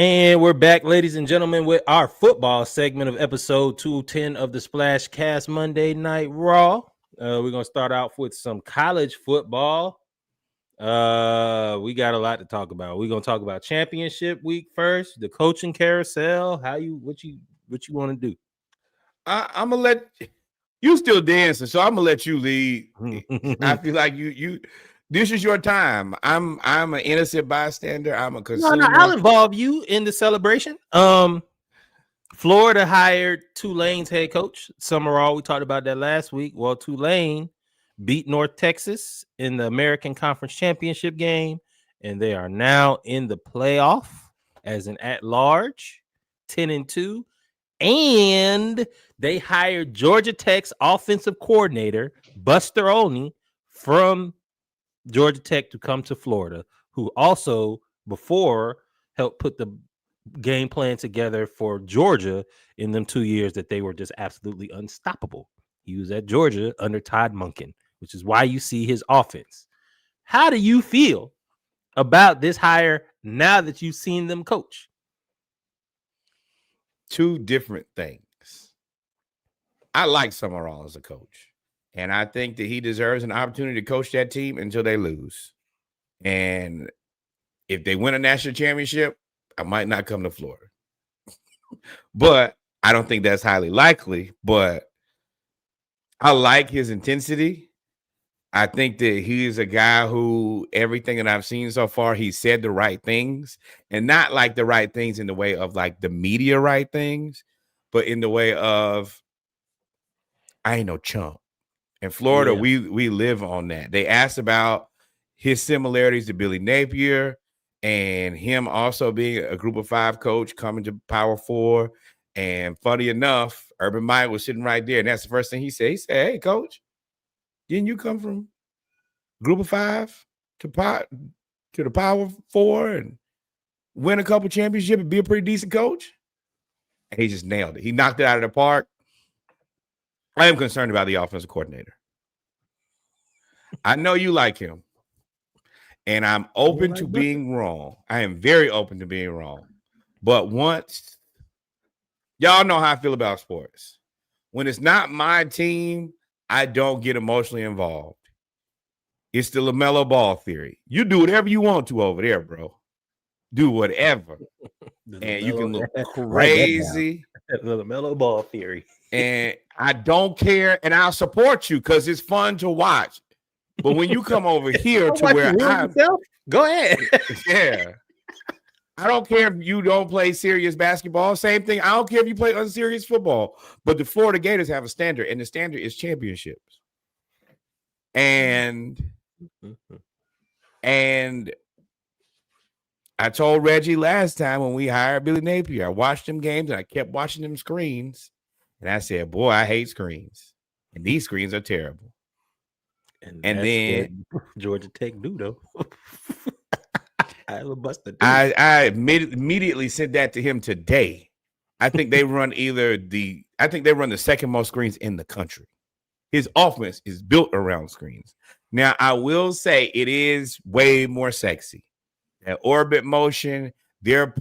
And we're back, ladies and gentlemen, with our football segment of episode 210 of the Splash Cast Monday Night Raw. We're going to start off with some college football. We got a lot to talk about. We're going to talk about championship week first, the coaching carousel, what you want to do. I'm gonna let you still dancing, so I'm gonna let you lead. I feel like you this is your time. I'm an innocent bystander. I'm a consumer. No, I'll involve you in the celebration. Florida hired Tulane's head coach, Summerall. We talked about that last week. Well, Tulane beat North Texas in the American Conference Championship game, and they are now in the playoff as an at-large, 10-2. And they hired Georgia Tech's offensive coordinator, Buster Olney, from Georgia Tech to come to Florida, who also before helped put the game plan together for Georgia in them 2 years that they were just absolutely unstoppable. He was at Georgia under Todd Monken, which is why you see his offense. How do you feel about this hire now that you've seen them coach? Two different things. I like Summerall as a coach, and I think that he deserves an opportunity to coach that team until they lose. And if they win a national championship, I might not come to Florida. But I don't think that's highly likely. But I like his intensity. I think that he is a guy who everything that I've seen so far, he said the right things, and not like the right things in the way of like the media right things, but in the way of I ain't no chump. In Florida, we live on that. They asked about his similarities to Billy Napier and him also being a group of 5 coach coming to Power 4. And funny enough, Urban Meyer was sitting right there, and that's the first thing he said. He said, "Hey, coach, didn't you come from group of 5 to the Power 4 and win a couple championships and be a pretty decent coach?" And he just nailed it. He knocked it out of the park. I am concerned about the offensive coordinator. I know you like him, and I'm open to being wrong. I am very open to being wrong. But once, y'all know how I feel about sports. When it's not my team, I don't get emotionally involved. It's the LaMelo Ball theory. You do whatever you want to over there, bro. Do whatever. And you can look crazy. The LaMelo Ball theory. And I don't care, and I'll support you because it's fun to watch. But when you come over here to where I'm, go ahead. Yeah. I don't care if you don't play serious basketball. Same thing. I don't care if you play unserious football. But the Florida Gators have a standard, and the standard is championships. And I told Reggie last time when we hired Billy Napier, I watched them games and I kept watching them screens. And I said, boy, I hate screens. And these screens are terrible. And then Georgia Tech do though. I immediately sent that to him today. I think they run the second most screens in the country. His offense is built around screens. Now, I will say it is way more sexy. That orbit motion, they're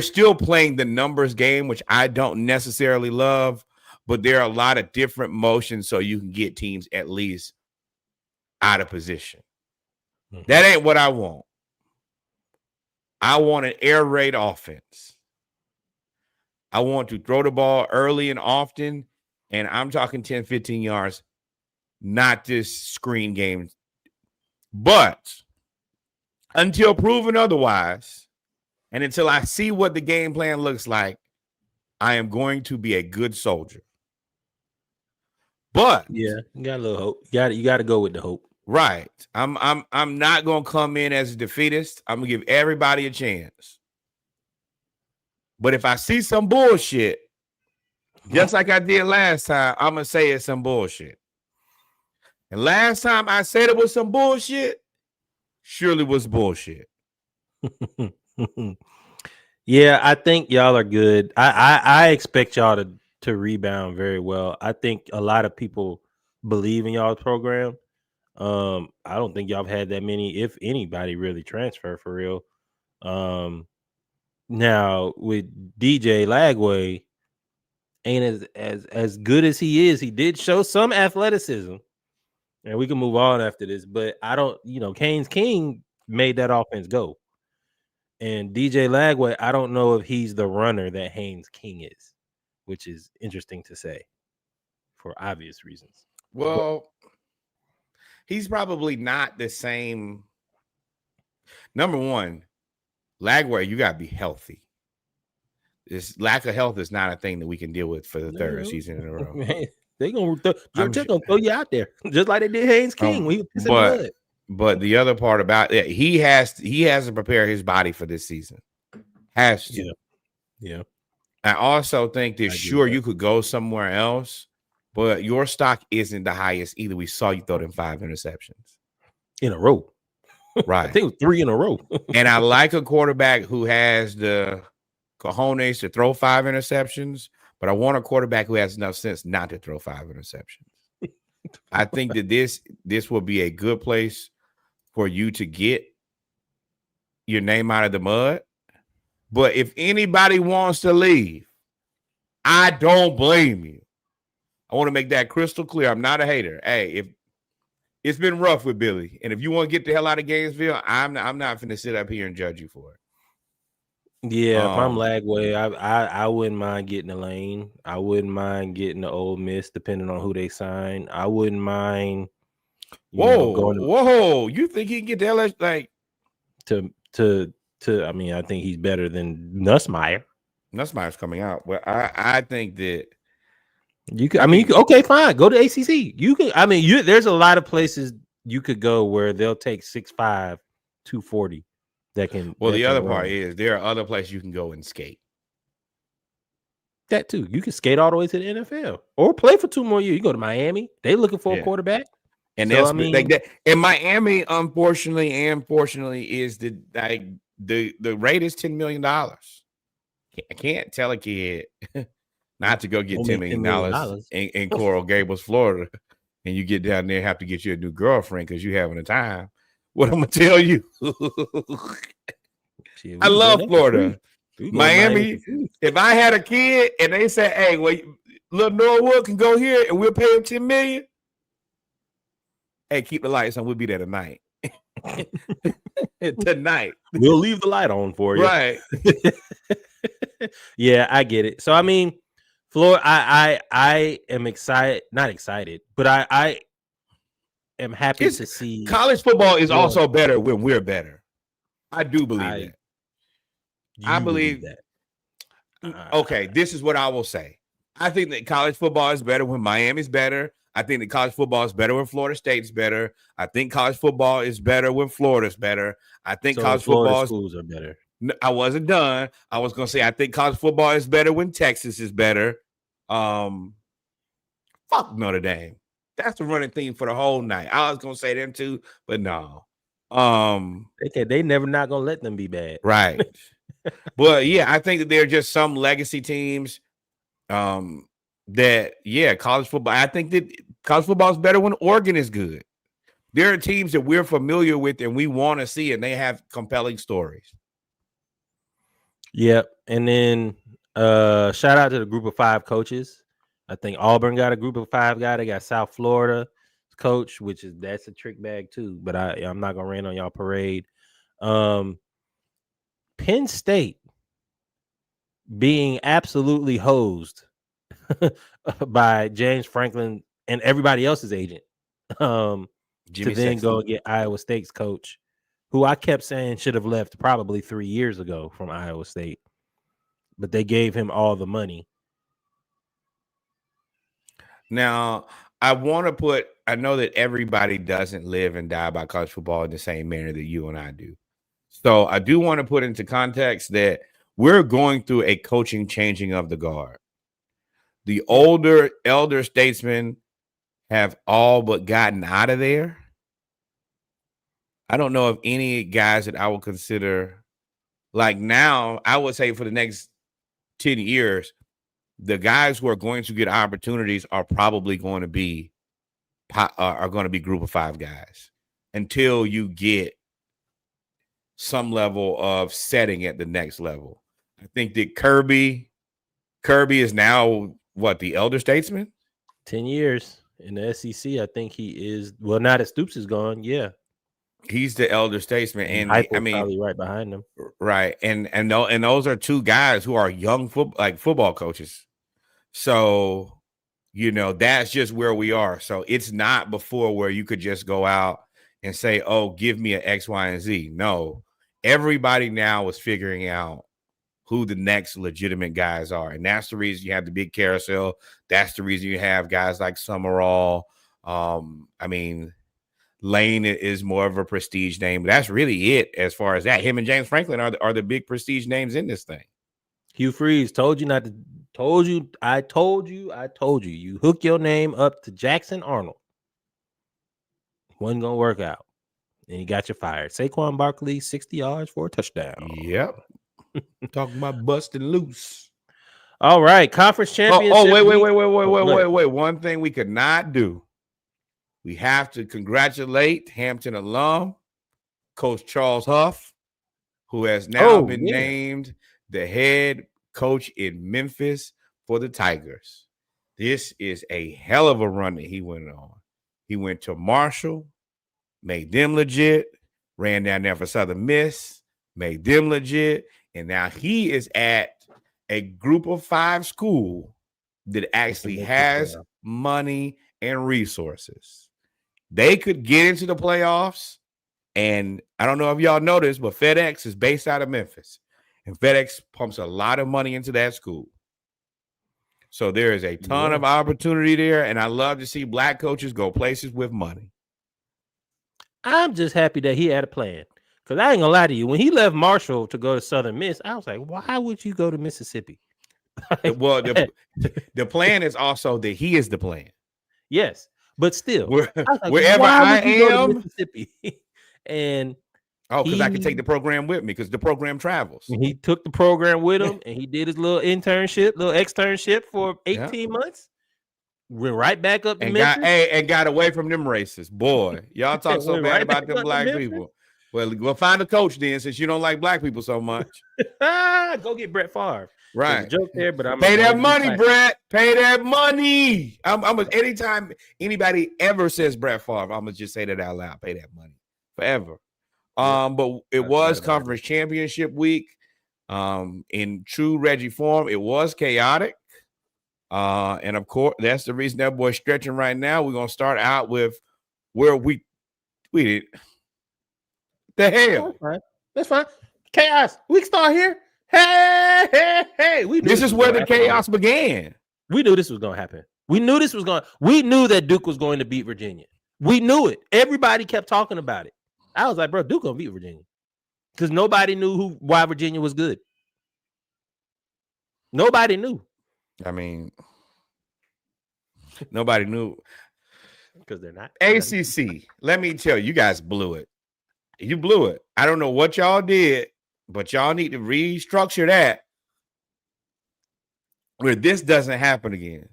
still playing the numbers game, which I don't necessarily love, but there are a lot of different motions so you can get teams at least out of position. Mm-hmm. That ain't what I want. I want an air raid offense. I want to throw the ball early and often, and I'm talking 10, 15 yards, not this screen game. But until proven otherwise, and until I see what the game plan looks like, I am going to be a good soldier. But yeah, you got a little hope. You got to go with the hope. Right. I'm not going to come in as a defeatist. I'm going to give everybody a chance. But if I see some bullshit, just like I did last time, I'm going to say it's some bullshit. And last time I said it was some bullshit, surely was bullshit. Yeah, I think y'all are good. I expect y'all to rebound very well. I think a lot of people believe in y'all's program. I don't think y'all have had that many, if anybody, really transfer for real. Now with DJ Lagway, ain't as good as he is. He did show some athleticism, and we can move on after this. But I don't, Canes King made that offense go, and DJ Lagway, I don't know if he's the runner that Haynes King is, which is interesting to say for obvious reasons. Well, he's probably not the same. Number one, Lagway, you got to be healthy. This lack of health is not a thing that we can deal with for the third season in a row. Man, they're gonna throw you out there just like they did Haynes King when he was pissing blood. But the other part about it, he has to prepare his body for this season. Has to. Yeah. I also think that sure you could go somewhere else, but your stock isn't the highest either. We saw you throw them 5 interceptions in a row. Right. I think it was 3 in a row. And I like a quarterback who has the cojones to throw 5 interceptions, but I want a quarterback who has enough sense not to throw 5 interceptions. I think that this will be a good place for you to get your name out of the mud. But if anybody wants to leave, I don't blame you. I want to make that crystal clear. I'm not a hater. Hey, if it's been rough with Billy, and if you want to get the hell out of Gainesville, I'm not finna sit up here and judge you for it. Yeah, if I'm Lagway, I wouldn't mind getting a Lane. I wouldn't mind getting the Ole Miss, depending on who they sign. I wouldn't mind. Whoa! You think he can get the LS like to? I mean, I think he's better than Nussmeier. Nussmeier's coming out, but I think that you could. I mean, you could, okay, fine. Go to ACC. You can. I mean, there's a lot of places you could go where they'll take 6'5", 240. That can. Well, the other run. part is there are other places you can go and skate. That too. You can skate all the way to the NFL or play for 2 more years. You go to Miami. They looking for a quarterback. And so, and Miami, unfortunately, is the rate is $10 million. I can't tell a kid not to go get $10 million in Coral Gables, Florida, and you get down there and have to get you a new girlfriend because you're having a time. What I'm gonna tell you, I love Florida, Miami. If I had a kid and they said, "Hey, well, little Norwood can go here and we'll pay him $10 million," hey, keep the lights on. We'll be there tonight. Tonight, we'll leave the light on for you. Right? Yeah, I get it. So I mean, Florida, I am excited. Not excited, but I am happy to see college football is also better when we're better. I do believe that. I believe that. Okay, this is what I will say. I think that college football is better when Miami's better. I think that college football is better when Florida State's better. I think college football is better when Florida's better. I think college football schools are better. I wasn't done. I was going to say I think college football is better when Texas is better. Fuck Notre Dame. That's the running theme for the whole night. I was going to say them too, but no. They never not going to let them be bad. Right. But yeah, I think that there are just some legacy teams that, college football. I think that college football is better when Oregon is good. There are teams that we're familiar with and we want to see, and they have compelling stories. Yep. And then shout out to the group of 5 coaches. I think Auburn got a group of 5 guy. They got South Florida coach, that's a trick bag too. But I'm not gonna rain on y'all parade. Penn State being absolutely hosed by James Franklin and everybody else's agent to then go get Iowa State's coach, who I kept saying should have left probably 3 years ago from Iowa State, but they gave him all the money. Now, I know that everybody doesn't live and die by college football in the same manner that you and I do. So I do want to put into context that we're going through a coaching changing of the guard. The elder statesmen have all but gotten out of there. I don't know of any guys that I would consider like now. I would say for the next 10 years, the guys who are going to get opportunities are probably going to be group of 5 guys until you get some level of setting at the next level. I think that Kirby is now what, the elder statesman? 10 years in the SEC. I think he is. Well, now that Stoops is gone, yeah. He's the elder statesman, and Heupel's probably right behind him. Right, and those are two guys who are young football coaches. So, that's just where we are. So it's not before where you could just go out and say, "Oh, give me an X, Y, and Z." No, everybody now is figuring out who the next legitimate guys are, and that's the reason you have the big carousel. That's the reason you have guys like Summerall. Lane is more of a prestige name, but that's really it as far as that. Him and James Franklin are the big prestige names in this thing. Hugh Freeze told you not to. I told you. You hook your name up to Jackson Arnold. Wasn't gonna work out, and you got you fired. Saquon Barkley, 60 yards for a touchdown. Yep. Talking about busting loose. All right, conference championship. Wait. One thing we could not do. We have to congratulate Hampton alum, Coach Charles Huff, who has now been named the head coach in Memphis for the Tigers. This is a hell of a run that he went on. He went to Marshall, made them legit, ran down there for Southern Miss, made them legit, and now he is at a group of 5 school that actually has money and resources. They could get into the playoffs, and I don't know if y'all know this, but FedEx is based out of Memphis, and FedEx pumps a lot of money into that school. So there is a ton of opportunity there, and I love to see black coaches go places with money. I'm just happy that he had a plan, because I ain't gonna lie to you. When he left Marshall to go to Southern Miss, I was like, why would you go to Mississippi? Well, the plan is also that he is the plan. Yes. But still, wherever I am, Mississippi, and because I can take the program with me because the program travels. He took the program with him, and he did his little externship for 18 months. Went right back up to Memphis, and got away from them racists. Boy, y'all talk so bad about them black people. Well, we'll find a coach then, since you don't like black people so much. Go get Brett Favre. Right, joke there, but I'm pay that money, Brett. Pay that money. I'm anytime anybody ever says Brett Favre, I'm gonna just say that out loud. Pay that money forever. But it was conference championship week. In true Reggie form, it was chaotic. And of course, that's the reason that boy's stretching right now. We're gonna start out with where we did. The hell, that's fine. Chaos. We start here. Hey! This is where the chaos began. We knew this was going to happen. We knew that Duke was going to beat Virginia. We knew it. Everybody kept talking about it. I was like, bro, Duke going to beat Virginia, because nobody knew why Virginia was good. Nobody knew. I mean, nobody knew because they're not. ACC. Let me tell you, you guys blew it. You blew it. I don't know what y'all did, but y'all need to restructure that where this doesn't happen again.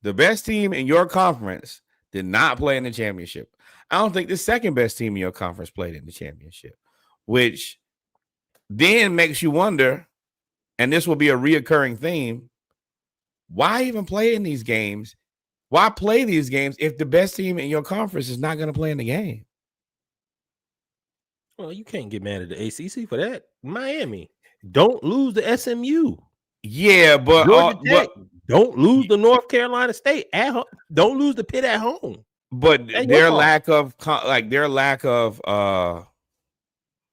The best team in your conference did not play in the championship. I don't think the second best team in your conference played in the championship, which then makes you wonder, and this will be a reoccurring theme, why even play in these games? Why play these games if the best team in your conference is not going to play in the game? Well, you can't get mad at the ACC for that. Miami, don't lose the SMU. Yeah, but don't lose the North Carolina State at home. Don't lose the Pitt at home. But their lack of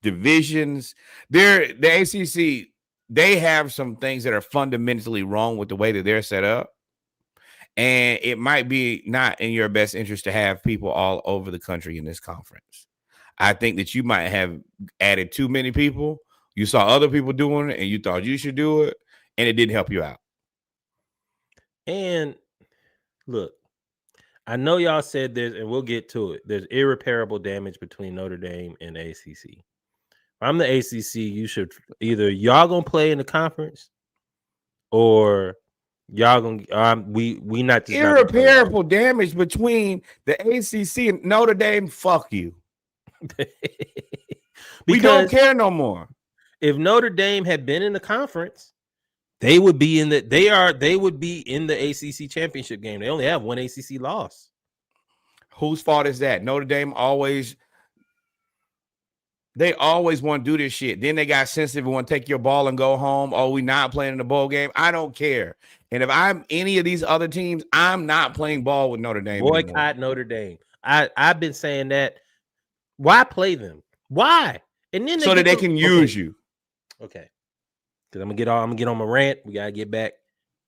divisions, the ACC, they have some things that are fundamentally wrong with the way that they're set up, and it might be not in your best interest to have people all over the country in this conference. I think that you might have added too many people. You saw other people doing it and you thought you should do it, and it didn't help you out. And look, I know y'all said there's, and we'll get to it, there's irreparable damage between Notre Dame and ACC. If I'm the ACC, you should either y'all gonna play in the conference, or y'all gonna we not just irreparable damage between the ACC and Notre Dame. Fuck you. We don't care no more. if Notre Dame had been in the conference, they would be in the ACC championship game. They only have one ACC loss. Whose fault is that? Notre Dame always want to do this shit. Then they got sensitive and want to take your ball and go home. Oh, we not playing in the bowl game. I don't care. And if I'm any of these other teams, I'm not playing ball with Notre Dame Boycott anymore. Notre Dame. I've been saying that. Why play them? Why? And then so that they can use you. Okay. Because I'm gonna get on my rant. We gotta get back.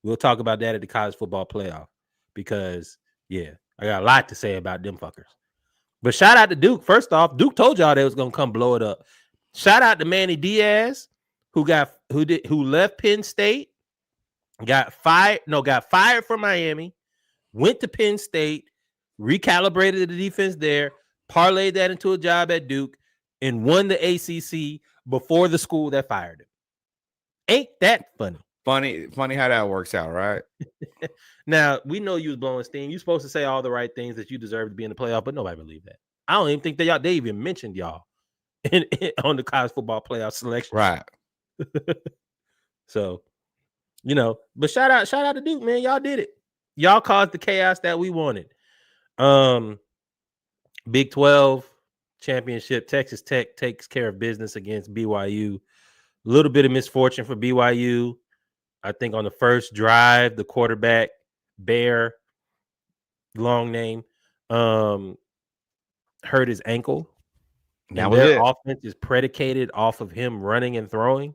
We'll talk about that at the college football playoff. Because I got a lot to say about them fuckers. But shout out to Duke. First off, Duke told y'all they was gonna come blow it up. Shout out to Manny Diaz, who left Penn State, got fired from Miami, went to Penn State, recalibrated the defense there, parlayed that into a job at Duke, and won the ACC before the school that fired him. Ain't that funny? Funny how that works out, right? Now, we know you was blowing steam. You're supposed to say all the right things that you deserve to be in the playoff, but nobody believed that. I don't even think they even mentioned y'all on the college football playoff selection. Right. So, but shout out to Duke, man. Y'all did it. Y'all caused the chaos that we wanted. Big 12 championship, Texas Tech takes care of business against BYU. A little bit of misfortune for BYU. I think on the first drive, the quarterback, Bear, long name, hurt his ankle. And their offense is predicated off of him running and throwing.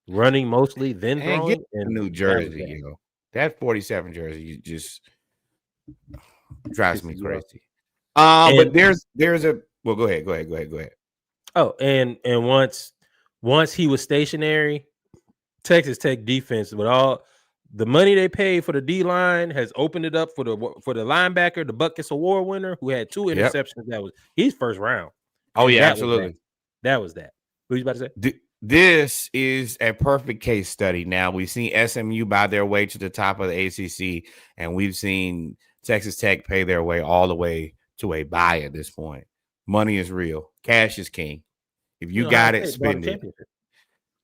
Running mostly, then throwing. Get and New Jersey, that 47 jersey just drives me crazy. But there's a go ahead. Oh, and once he was stationary, Texas Tech defense with all the money they paid for the D line has opened it up for the linebacker, the Butkus Award winner, who had 2 interceptions. That was his first round. Oh yeah, absolutely. That was that. What were you about to say? This is a perfect case study. Now we've seen SMU buy their way to the top of the ACC, and we've seen Texas Tech pay their way all the way to a bye at this point. Money is real. Cash is king. If you got it, spend it.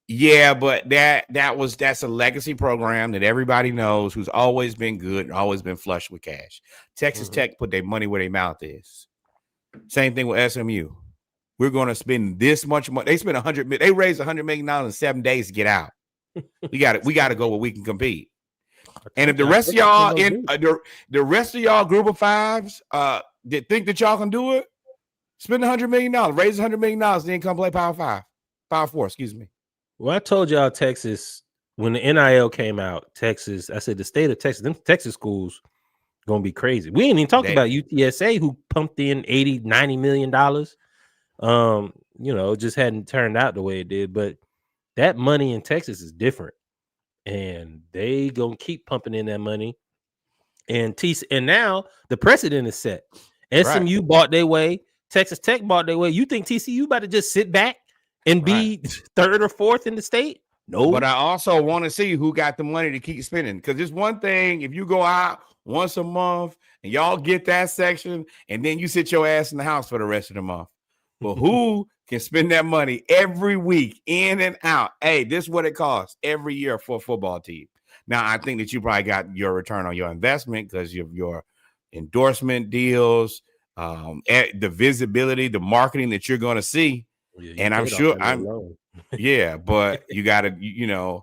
Yeah, but that's a legacy program that everybody knows, who's always been good and always been flush with cash. Texas Tech put their money where their mouth is. Same thing with SMU. We're going to spend this much money. They spent they raised $100 million in 7 days to get out. We got to go where we can compete. And if the rest of y'all the rest of y'all group of fives that think that y'all can do it, spend $100 million, raise $100 million, then come play Power 4, excuse me. Well, I told y'all Texas, when the NIL came out, Texas, I said the state of Texas, them Texas schools gonna be crazy. We ain't even talked about UTSA, who pumped in $80-90 million. Just hadn't turned out the way it did, but that money in Texas is different, and they gonna keep pumping in that money. And now the precedent is set. SMU bought their way, Texas Tech bought their way. You think TCU about to just sit back and be third or fourth in the state? No. But I also want to see who got the money to keep spending, because it's one thing if you go out once a month and y'all get that section, and then you sit your ass in the house for the rest of the month. But who can spend that money every week in and out? Hey, this is what it costs every year for a football team. Now, I think that you probably got your return on your investment because of your endorsement deals, the visibility, the marketing that you're going to see. Yeah, and I'm sure but you got to,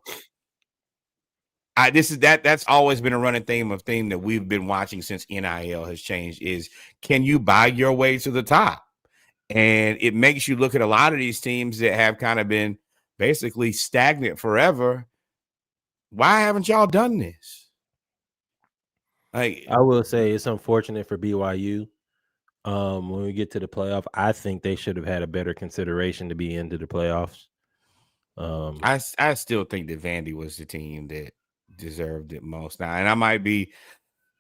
that's always been a running theme that we've been watching since NIL has changed is, can you buy your way to the top? And it makes you look at a lot of these teams that have kind of been basically stagnant forever. Why haven't y'all done this? I will say it's unfortunate for BYU. When we get to the playoff, I think they should have had a better consideration to be into the playoffs. I still think that Vandy was the team that deserved it most. Now, and I might be,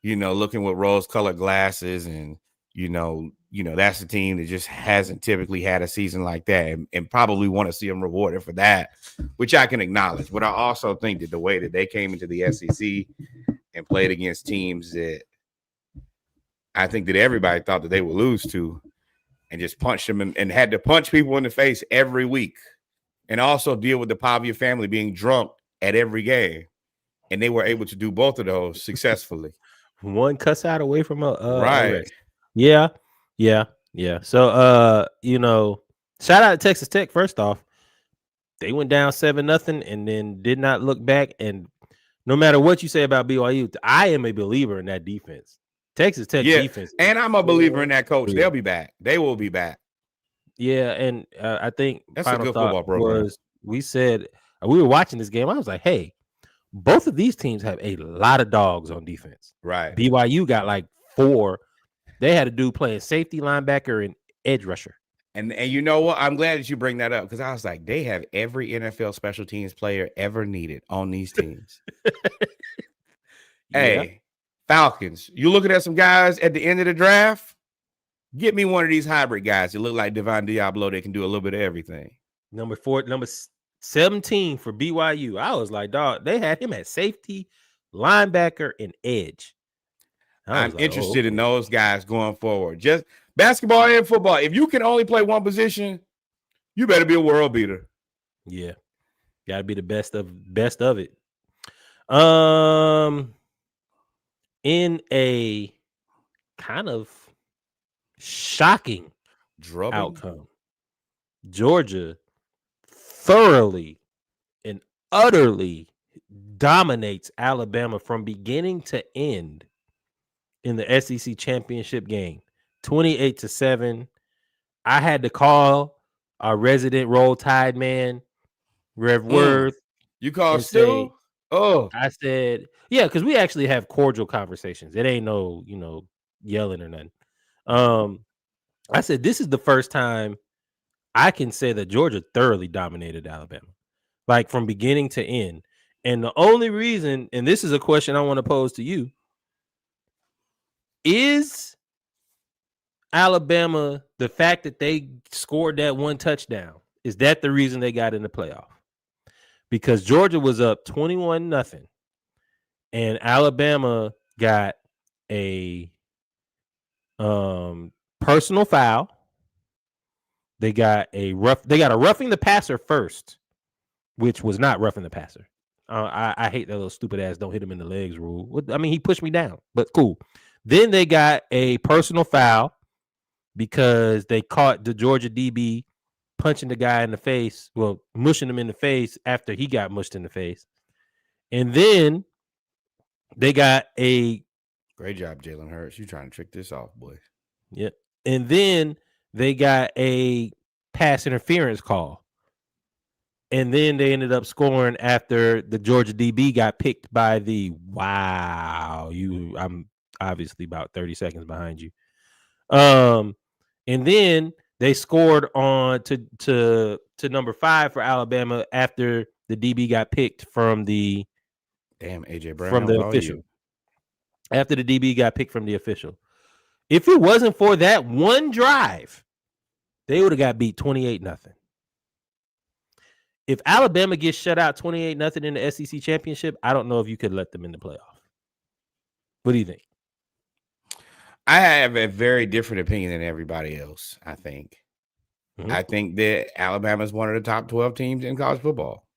looking with rose-colored glasses, and that's the team that just hasn't typically had a season like that, and probably want to see them rewarded for that, which I can acknowledge. But I also think that the way that they came into the SEC and played against teams that I think that everybody thought that they would lose to, and just punched them and had to punch people in the face every week. and also deal with the Pavia family being drunk at every game. And they were able to do both of those successfully. One cuss out away from a Right. arrest. Yeah. So shout out to Texas Tech. First off, they went down 7-0 and then did not look back. And no matter what you say about BYU, I am a believer in that defense. Texas Tech defense. And I'm a believer in that coach. They'll be back. They will be back. Yeah, and I think that's final a good thought football program. Was we said we were watching this game. I was like, hey, both of these teams have a lot of dogs on defense. Right. BYU got like 4. They had a dude playing safety, linebacker, and edge rusher. And you know what? I'm glad that you bring that up because I was like, they have every NFL special teams player ever needed on these teams. Hey, Falcons, you looking at some guys at the end of the draft? Get me one of these hybrid guys that look like Devon Diablo. They can do a little bit of everything. Number 17 for BYU. I was like, dog, they had him at safety, linebacker, and edge. I'm interested in those guys going forward. Just basketball and football. If you can only play one position, you better be a world beater. Yeah. Gotta be the best of it. In a kind of shocking outcome, Georgia thoroughly and utterly dominates Alabama from beginning to end in the SEC championship game, 28-7. I had to call our resident Roll Tide man, Rev Worth. You called Stu? I said, yeah, because we actually have cordial conversations. It ain't no, yelling or nothing. I said, this is the first time I can say that Georgia thoroughly dominated Alabama, like from beginning to end. And the only reason, and this is a question I want to pose to you, is Alabama, the fact that they scored that one touchdown, is that the reason they got in the playoff? Because Georgia was up 21-0, and Alabama got a personal foul. They got a roughing the passer first, which was not roughing the passer. I hate that little stupid ass don't hit him in the legs rule. I mean, he pushed me down, but cool. Then they got a personal foul because they caught the Georgia DB punching the guy in the face, well, mushing him in the face after he got mushed in the face. And then they got a great job, Jalen Hurts. You trying to trick this off, boy. Yeah. And then they got a pass interference call. And then they ended up scoring after the Georgia DB got picked by the I'm obviously about 30 seconds behind you. And then they scored on to number 5 for Alabama after the DB got picked from the AJ Brown from the official. After the DB got picked from the official. If it wasn't for that one drive, they would have got beat 28-0. If Alabama gets shut out 28-0 in the SEC championship, I don't know if you could let them in the playoff. What do you think? I have a very different opinion than everybody else, I think. Mm-hmm. I think that Alabama is one of the top 12 teams in college football.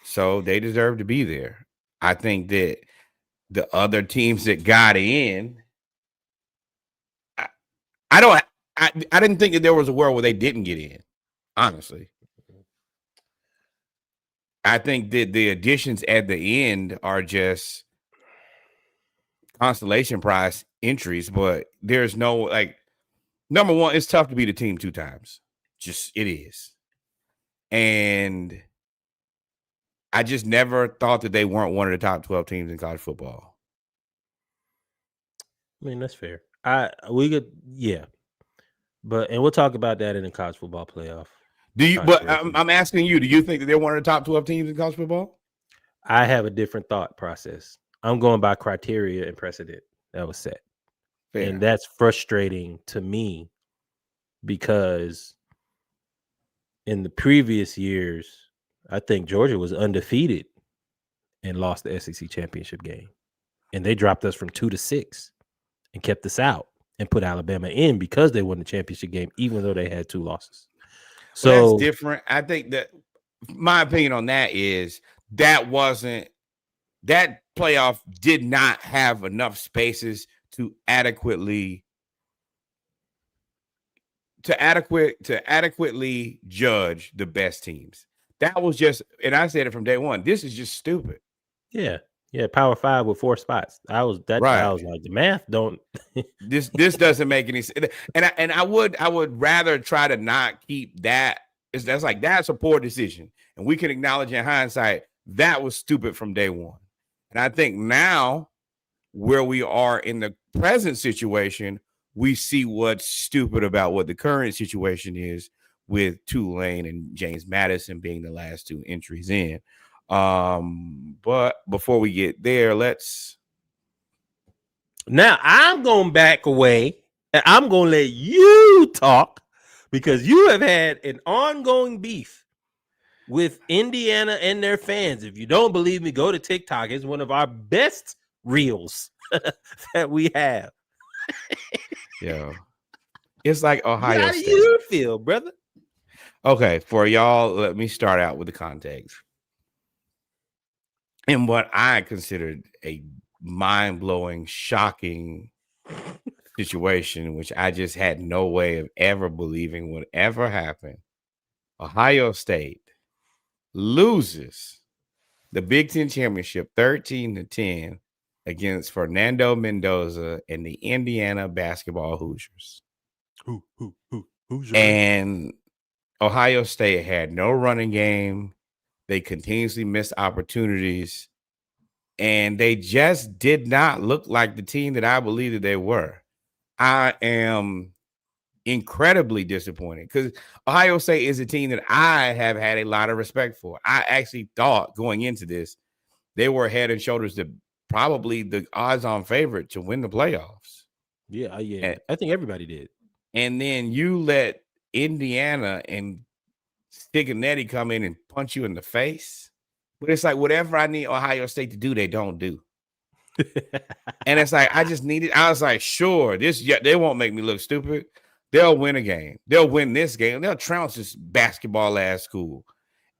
So they deserve to be there. I think that the other teams that got in, I didn't think that there was a world where they didn't get in, honestly. I think that the additions at the end are just consolation prize entries, but there's no, number one, it's tough to beat a team 2 times. Just, it is. And I just never thought that they weren't one of the top 12 teams in college football. I mean, that's fair. And we'll talk about that in the college football playoff. I'm asking you, do you think that they're one of the top 12 teams in college football? I have a different thought process. I'm going by criteria and precedent that was set. Fair. And that's frustrating to me because in the previous years, I think Georgia was undefeated and lost the SEC championship game. And they dropped us from 2-6 and kept us out and put Alabama in because they won the championship game, even though they had 2 losses. So Well, that's different. I think that my opinion on that is that playoff did not have enough spaces to adequately judge the best teams. That was just, and I said it from day one. This is just stupid. Yeah. Power 5 with 4 spots. I was like, the math don't. this doesn't make any sense. And I would rather try to not keep that. That's a poor decision, and we can acknowledge in hindsight that was stupid from day one. And I think now, where we are in the present situation, we see what's stupid about what the current situation is with Tulane and James Madison being the last 2 entries in. But before we get there, now I'm going to back away and I'm going to let you talk because you have had an ongoing beef with Indiana and their fans. If you don't believe me, go to TikTok. It's one of our best reels that we have. Yeah. It's like Ohio How State. do you feel, brother? Okay, for y'all, let me start out with the context. And what I considered a mind-blowing, shocking situation, which I just had no way of ever believing would ever happen. Ohio State loses the Big Ten championship 13-10 against Fernando Mendoza and the Indiana basketball Hoosiers. Hoosiers. And Ohio State had no running game. They continuously missed opportunities. And they just did not look like the team that I believe that they were. I am incredibly disappointed because Ohio State is a team that I have had a lot of respect for. I actually thought going into this, they were head and shoulders to probably the odds-on favorite to win the playoffs. Yeah. I think everybody did. And then you let Indiana and Stiganetti come in and punch you in the face. But it's like whatever I need Ohio State to do, they don't do. And it's like I was like, sure, they won't make me look stupid. They'll win a game. They'll win this game. They'll trounce this basketball ass school.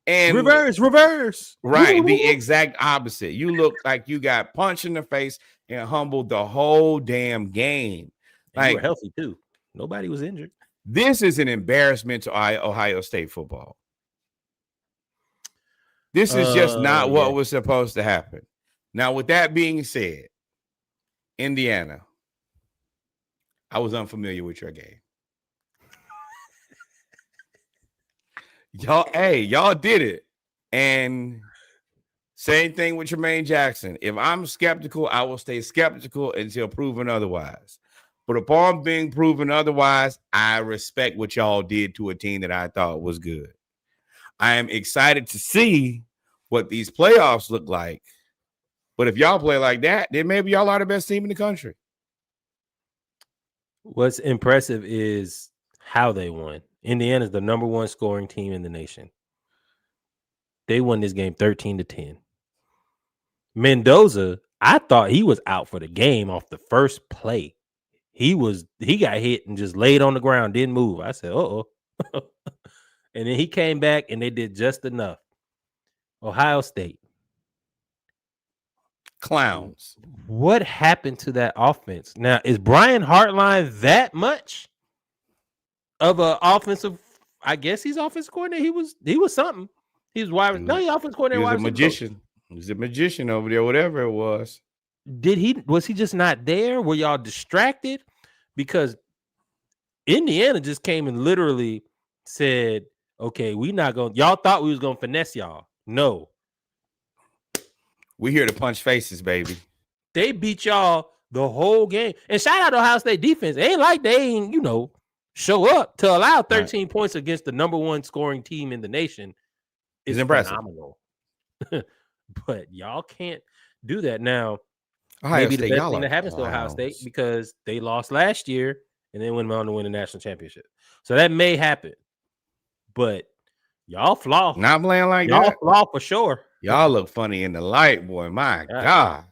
And reverse. Right. The exact opposite. You look like you got punched in the face and humbled the whole damn game. And you were healthy too. Nobody was injured. This is an embarrassment to Ohio State football. This is just not what was supposed to happen. Now, with that being said, Indiana, I was unfamiliar with your game. Y'all did it. And same thing with Jermaine Jackson. If I'm skeptical, I will stay skeptical until proven otherwise. But upon being proven otherwise, I respect what y'all did to a team that I thought was good. I am excited to see what these playoffs look like. But if y'all play like that, then maybe y'all are the best team in the country. What's impressive is how they won. Indiana is the number 1 scoring team in the nation. They won this game 13-10. Mendoza, I thought he was out for the game off the first play. He got hit and just laid on the ground, didn't move. I said, uh-oh. And then he came back and they did just enough. Ohio State. Clowns. What happened to that offense? Now, is Brian Hartline that much of an offensive? I guess he's offensive coordinator. He was something. He was wide. No, he offensive coordinator. He was a magician. He was a magician over there, whatever it was. Was he just not there? Were y'all distracted? Because Indiana just came and literally said, okay, y'all thought we was going to finesse y'all. No. We here to punch faces, baby. They beat y'all the whole game. And shout out to Ohio State defense. It ain't like they ain't, show up to allow 13 points against the number 1 scoring team in the nation. Is impressive. Phenomenal. But y'all can't do that. Now, maybe the best thing that happens to Ohio State because they lost last year and then went on to win the national championship. So that may happen. But y'all flaw. Not playing like y'all that. Y'all flaw for sure. Y'all look funny in the light, boy. My God.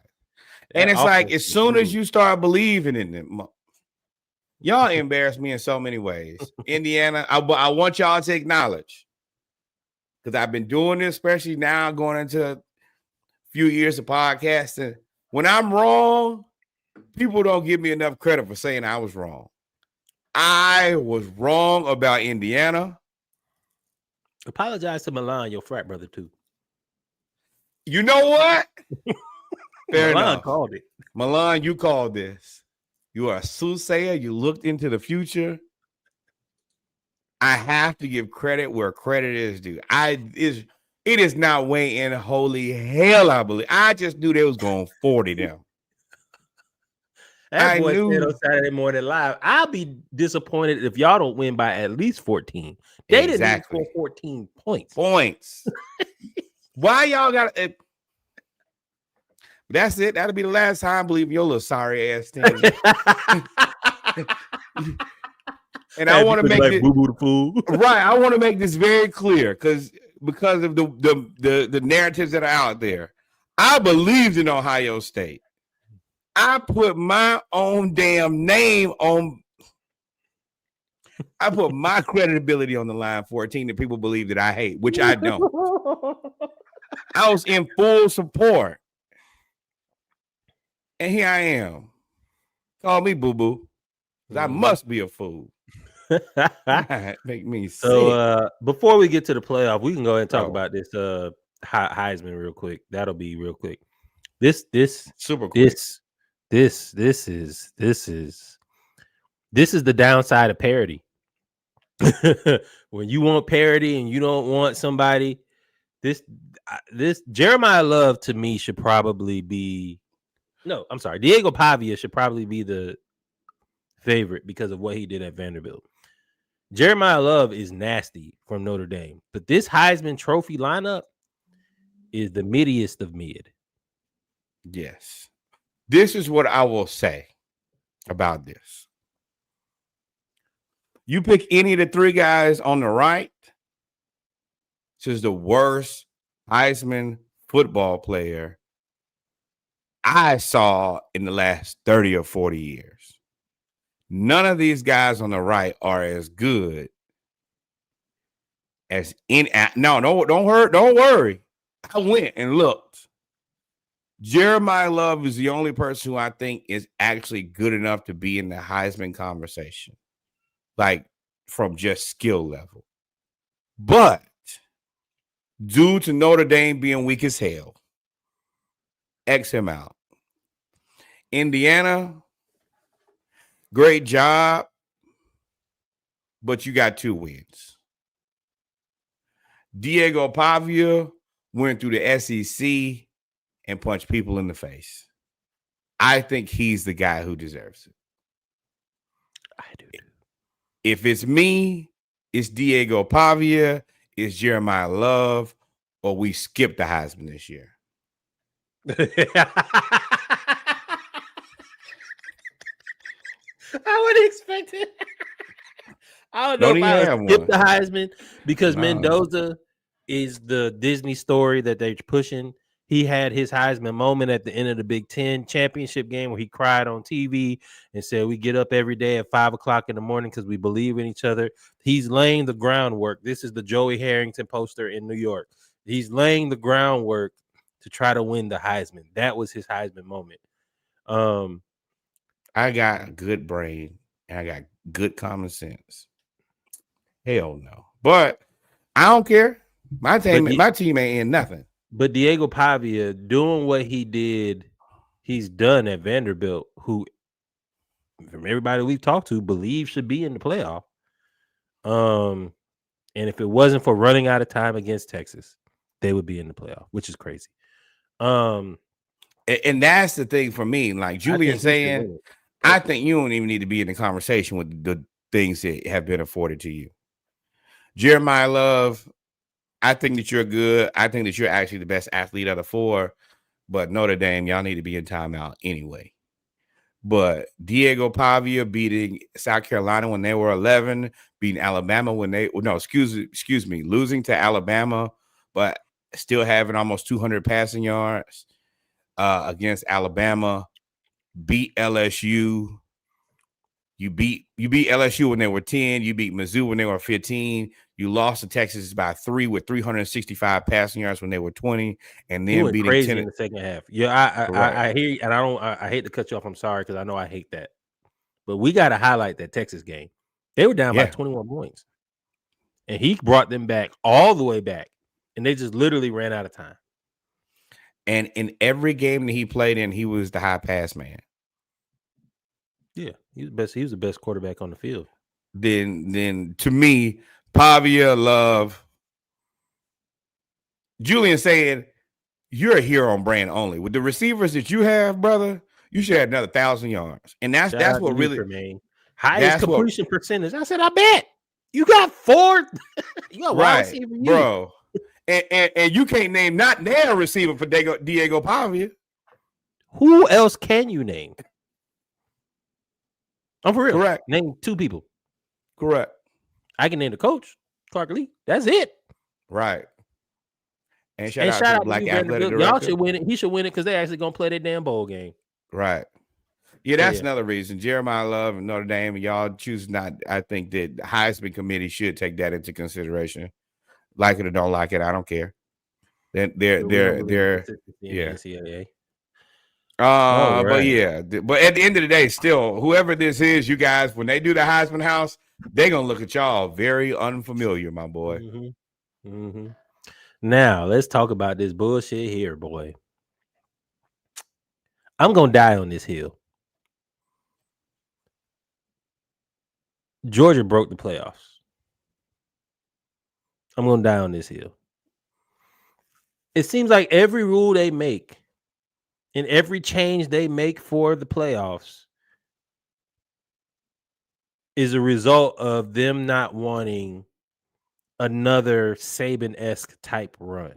And it's like as soon as you start believing in them, Y'all embarrass me in so many ways. Indiana, I want y'all to acknowledge, because I've been doing this, especially now going into a few years of podcasting. When I'm wrong, people don't give me enough credit for saying I was wrong. I was wrong about Indiana. Apologize to Milan, your frat brother, too. You know what? Fair Milan enough. called it. Milan, you called this. You are a soothsayer. You looked into the future. I have to give credit where credit is due. It is not weighing holy hell, I believe. I just knew they was going 40 now. That boy said on Saturday Morning Live, I'll be disappointed if y'all don't win by at least 14. They didn't even score 14 points. Why y'all got it? That's it. That'll be the last time, believe me, your little sorry ass team. And I want to make like Boo Boo the Fool. Right. I want to make this very clear because of the narratives that are out there. I believed in Ohio State. I put my own damn name on. I put my credibility on the line for a team that people believe that I hate, which I don't. I was in full support. And here I am. Call me Boo Boo. I must be a fool. Make me sick. So before we get to the playoff, we can go ahead and talk about this Heisman real quick. That'll be real quick. This super quick. This is the downside of parity. When you want parity and you don't want somebody, this Jeremiah Love to me should probably be Diego Pavia should probably be the favorite because of what he did at Vanderbilt. Jeremiah Love is nasty from Notre Dame, but this Heisman Trophy lineup is the middiest of mid. Yes. This is what I will say about this. You pick any of the three guys on the right, this is the worst Heisman football player I saw in the last 30 or 40 years. None of these guys on the right are as good as don't worry. I went and looked. Jeremiah Love is the only person who I think is actually good enough to be in the Heisman conversation, like from just skill level. But due to Notre Dame being weak as hell, X him out. Indiana, great job, but you got 2 wins. Diego Pavia went through the SEC and punched people in the face. I think he's the guy who deserves it. I do. If it's me, it's Diego Pavia, it's Jeremiah Love, or we skip the Heisman this year. I would expect it. I don't know if I would skip the Heisman because Mendoza is the Disney story that they're pushing. He had his Heisman moment at the end of the Big Ten championship game where he cried on TV and said, we get up every day at 5 o'clock in the morning because we believe in each other. He's laying the groundwork. This is the Joey Harrington poster in New York. He's laying the groundwork to try to win the Heisman. That was his Heisman moment. I got a good brain and I got good common sense. Hell no. But I don't care. My team ain't in nothing. But Diego Pavia doing what he did, he's done at Vanderbilt, who from everybody we've talked to believes should be in the playoff. And if it wasn't for running out of time against Texas, they would be in the playoff, which is crazy. And that's the thing for me. Like Julian saying, I think you don't even need to be in the conversation with the things that have been afforded to you. Jeremiah Love, I think that you're good. I think that you're actually the best athlete of the 4. But Notre Dame, y'all need to be in timeout anyway. But Diego Pavia beating South Carolina when they were 11, beating Alabama when losing to Alabama, but still having almost 200 passing yards against Alabama, beat LSU. You beat LSU when they were 10. You beat Mizzou when they were 15. You lost to Texas by 3 with 365 passing yards when they were 20, and You then went beating crazy 10. in the second half. Yeah, Correct. I hear you, and I hate to cut you off. I'm sorry because I know I hate that, but we got to highlight that Texas game. They were down by 21 points, and he brought them back all the way back, and they just literally ran out of time. And in every game that he played in, he was the high pass man. Yeah, he was best. He was the best quarterback on the field. Then to me, Pavia, Love, Julian saying, you're a hero on brand only. With the receivers that you have, brother, you should have another 1,000 yards. And that's what really highest completion percentage. I said, I bet you got 4. You got wide receiver, bro. And you can't name not their receiver for Diego Pavia. Who else can you name? I'm for real. Correct. Name 2 people. Correct. I can name the coach, Clark Lee. That's it. Right. And shout out to the Black Athletic Director. Y'all should win it. He should win it because they're actually gonna play their damn bowl game. Right. Yeah, that's another reason. Jeremiah Love and Notre Dame, and y'all choose not. I think that the Heisman Committee should take that into consideration. Like it or don't like it, I don't care. They're NCAA. But yeah, but at the end of the day, still, whoever this is, you guys, when they do the Heisman House, they're gonna look at y'all very unfamiliar, my boy. Mm-hmm. Mm-hmm. Now let's talk about this bullshit here, boy. I'm gonna die on this hill. Georgia broke the playoffs. I'm gonna die on this hill. It seems like every rule they make and every change they make for the playoffs is a result of them not wanting another Saban-esque type run.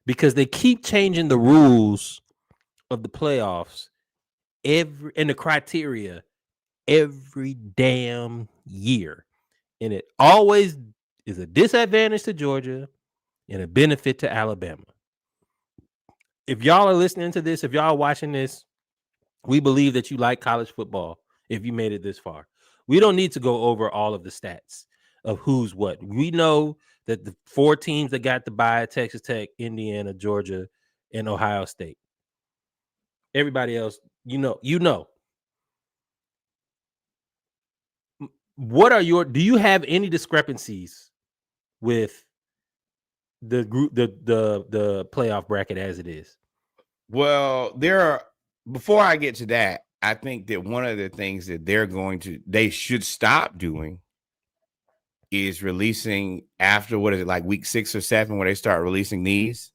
Because they keep changing the rules of the playoffs and the criteria every damn year. And it always is a disadvantage to Georgia and a benefit to Alabama. If y'all are listening to this, if y'all are watching this, we believe that you like college football if you made it this far. We don't need to go over all of the stats of who's what. We know that the 4 teams that got the bye, Texas Tech, Indiana, Georgia, and Ohio State. Everybody else, you know. What are do you have any discrepancies with the group, the playoff bracket as it is? Well, before I get to that, I think that one of the things that they should stop doing is releasing after, like week 6 or 7, where they start releasing these,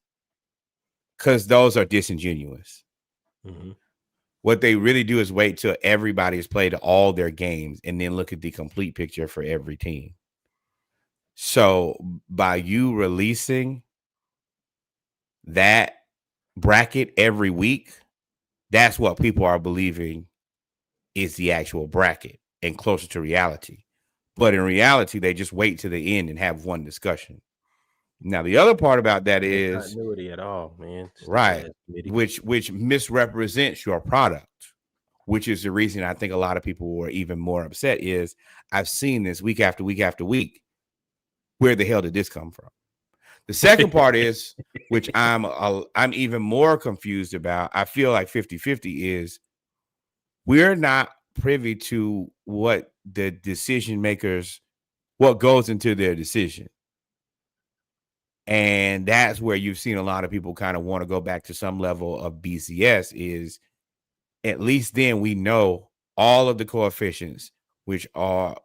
because those are disingenuous. Mm-hmm. What they really do is wait till everybody's played all their games and then look at the complete picture for every team. So by you releasing that bracket every week, that's what people are believing is the actual bracket and closer to reality. But in reality, they just wait to the end and have one discussion. Now, the other part about that is continuity at all, man. Right, which misrepresents your product, which is the reason I think a lot of people were even more upset. Is I've seen this week after week after week. Where the hell did this come from? The second part is, which I'm even more confused about. I feel like 50-50 is we're not privy to what the decision makers, what goes into their decision. And that's where you've seen a lot of people kind of want to go back to some level of BCS, is at least then we know all of the coefficients, which are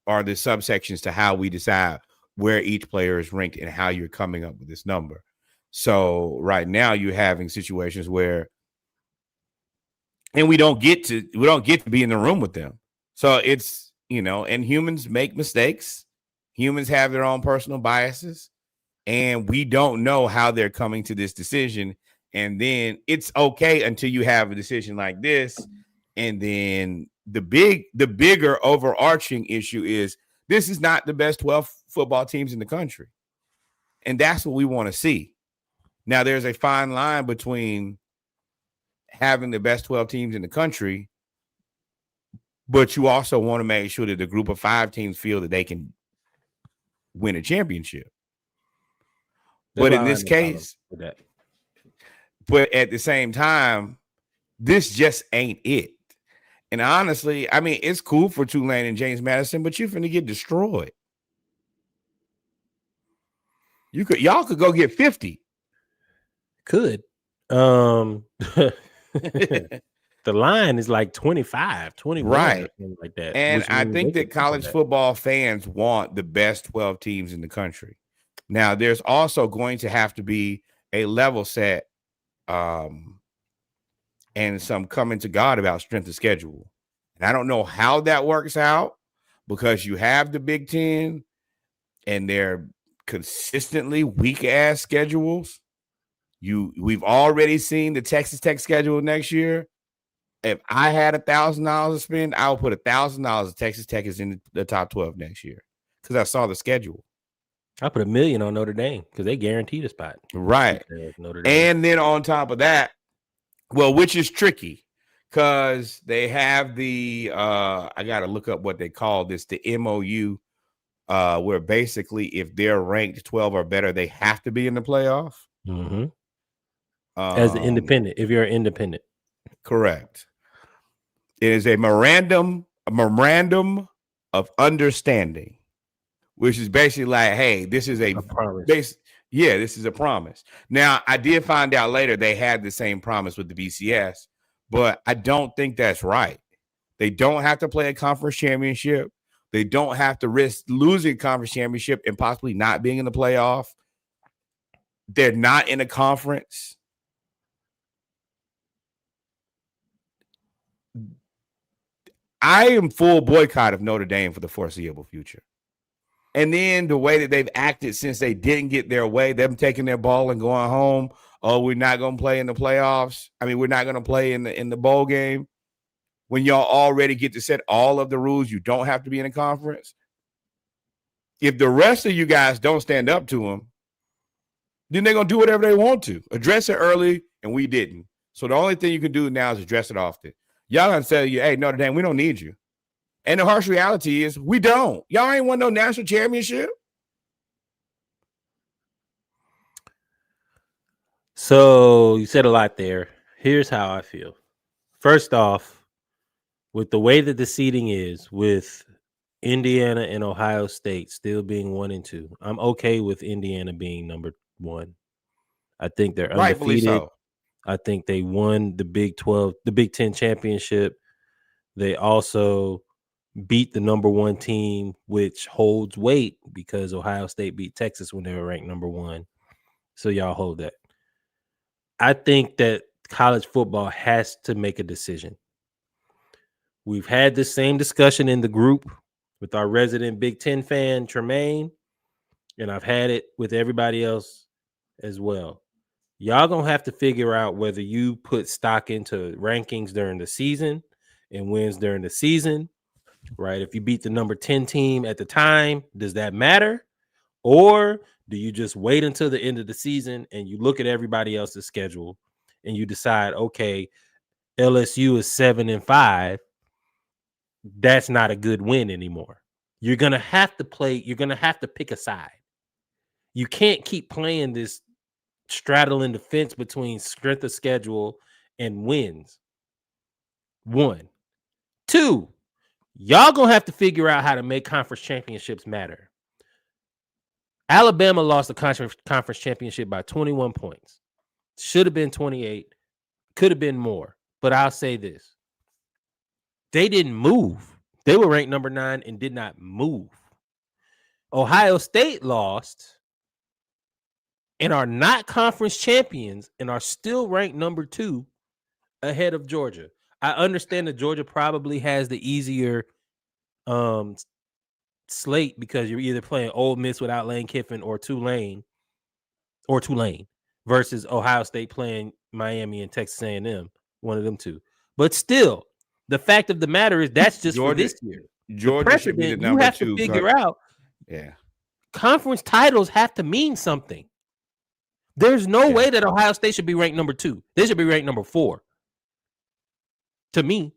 the subsections to how we decide where each player is ranked and how you're coming up with this number. So right now you're having situations where, and we don't get to be in the room with them. So it's, and humans make mistakes. Humans have their own personal biases, and we don't know how they're coming to this decision. And then it's okay until you have a decision like this. And then the bigger overarching issue is this is not the best 12 football teams in the country. And that's what we want to see. Now, there's a fine line between having the best 12 teams in the country but you also want to make sure that the group of 5 teams feel that they can win a championship. But in this case, but at the same time, this just ain't it. And honestly, I mean, it's cool for Tulane and James Madison, but you're finna get destroyed. Y'all could go get 50. Could. The line is like 25, 21, right? Or something like that. And I think that college football fans want the best 12 teams in the country. Now, there's also going to have to be a level set and some coming to God about strength of schedule. And I don't know how that works out because you have the Big Ten and their consistently weak-ass schedules. We've already seen the Texas Tech schedule next year. If I had $1,000 to spend, I would put $1,000 Texas Tech is in the top 12 next year because I saw the schedule. I put $1 million on Notre Dame because they guaranteed a spot. Right. And then on top of that, well, which is tricky because they have the I got to look up what they call this, the MOU, where basically if they're ranked 12 or better, they have to be in the playoff. Mm-hmm. As an independent, if you're an independent. Correct. It is a memorandum of understanding, which is basically like, hey, this is a promise. This is a promise. Now, I did find out later they had the same promise with the BCS, but I don't think that's right. They don't have to play a conference championship. They don't have to risk losing conference championship and possibly not being in the playoff. They're not in a conference. I am full boycott of Notre Dame for the foreseeable future. And then the way that they've acted since they didn't get their way, them taking their ball and going home. Oh, we're not going to play in the playoffs. I mean, we're not going to play in the bowl game. When y'all already get to set all of the rules, you don't have to be in a conference. If the rest of you guys don't stand up to them, then they're going to do whatever they want to. Address it early, and we didn't. So the only thing you can do now is address it often. Y'all gonna tell you, hey, Notre Dame, we don't need you. And the harsh reality is we don't. Y'all ain't won no national championship. So you said a lot there. Here's how I feel. First off, with the way that the seeding is, with Indiana and Ohio State still being 1 and 2, I'm okay with Indiana being number 1. I think they're undefeated. So. I think they won the Big 10 championship. They also beat the number 1 team, which holds weight because Ohio State beat Texas when they were ranked number 1. So y'all hold that. I think that college football has to make a decision. We've had this same discussion in the group with our resident Big Ten fan, Tremaine, and I've had it with everybody else as well. Y'all going to have to figure out whether you put stock into rankings during the season and wins during the season, right? If you beat the number 10 team at the time, does that matter? Or do you just wait until the end of the season and you look at everybody else's schedule and you decide, okay, LSU is 7-5. That's not a good win anymore. You're going to have to pick a side. You can't keep playing this straddling the fence between strength of schedule and wins. 1. 2, y'all gonna have to figure out how to make conference championships matter. Alabama lost the conference championship by 21 points. Should have been 28. Could have been more. But I'll say this. They didn't move. They were ranked number 9 and did not move. Ohio State lost and are not conference champions and are still ranked number 2 ahead of Georgia. I understand that Georgia probably has the easier slate because you're either playing Ole Miss without Lane Kiffin or Tulane versus Ohio State playing Miami and Texas A&M, one of them two. But still, the fact of the matter is that's just Georgia, for this year. Georgia should be the number 2. You have to figure out. Yeah. Conference titles have to mean something. There's no way that Ohio State should be ranked number 2. They should be ranked number 4. To me,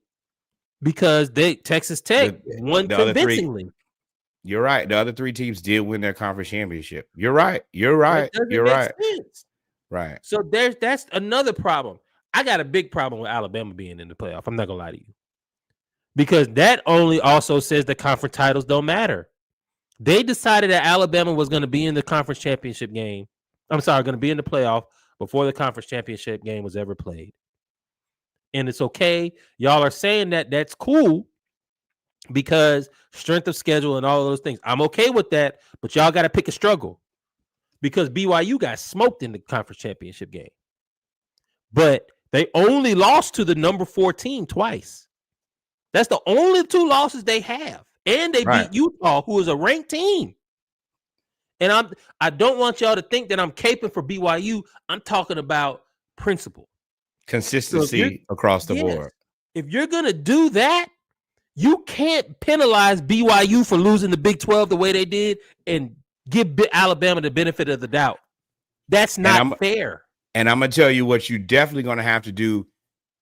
because Texas Tech won the other three. convincingly. You're right. The other three teams did win their conference championship. You're right. You're right. That doesn't You're make right. sense. Right. So that's another problem. I got a big problem with Alabama being in the playoff. I'm not gonna lie to you, because that only also says the conference titles don't matter. They decided that Alabama was going to be in the conference championship game. I'm sorry, going to be in the playoff before the conference championship game was ever played. And it's okay. Y'all are saying that that's cool because strength of schedule and all of those things. I'm okay with that, but y'all got to pick a struggle because BYU got smoked in the conference championship game. But they only lost to the number 4 team twice. That's the only 2 losses they have. And they beat Utah, who is a ranked team. And I don't want y'all to think that I'm caping for BYU. I'm talking about principle. Consistency across the board. If you're going to do that, you can't penalize BYU for losing the Big 12 the way they did and give Alabama the benefit of the doubt. That's not fair. And I'm going to tell you what you're definitely going to have to do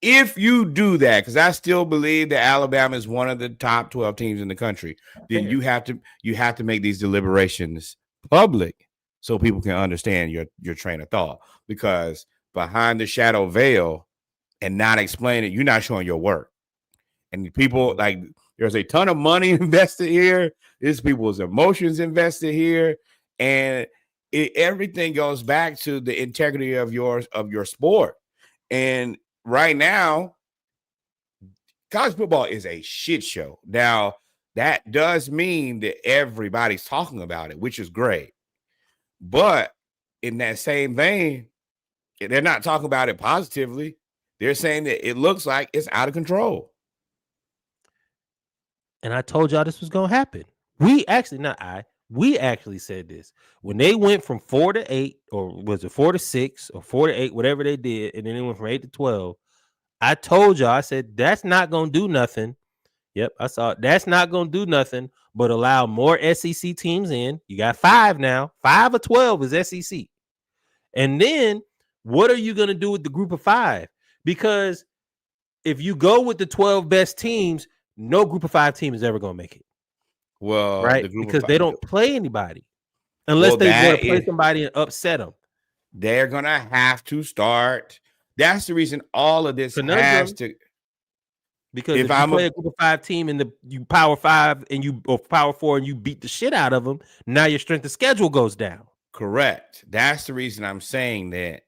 if you do that, because I still believe that Alabama is one of the top 12 teams in the country. Then you have to make these deliberations public so people can understand your train of thought. Because behind the shadow veil and not explaining it, you're not showing your work. And people, like, there's a ton of money invested here. There's people's emotions invested here, and everything goes back to the integrity of your sport. And right now, college football is a shit show. Now, that does mean that everybody's talking about it, which is great. But in that same vein, they're not talking about it positively. They're saying that it looks like it's out of control. And I told y'all this was going to happen. We actually said this. When they went from 4 to 8, or was it 4 to 6 or 4 to 8, whatever they did, and then they went from 8 to 12, I told y'all, I said, that's not going to do nothing. Yep, I saw it. That's not going to do nothing but allow more SEC teams in. You got 5 now. 5 of 12 is SEC. And then what are you going to do with the group of 5? Because if you go with the 12 best teams, no group of 5 team is ever going to make it. Well, right? Because they don't play anybody unless they want to play somebody and upset them. They're going to have to start. That's the reason all of this has to. Because if you play a group of 5 team and you power 5 and or power 4 and you beat the shit out of them, now your strength of schedule goes down. Correct. That's the reason I'm saying that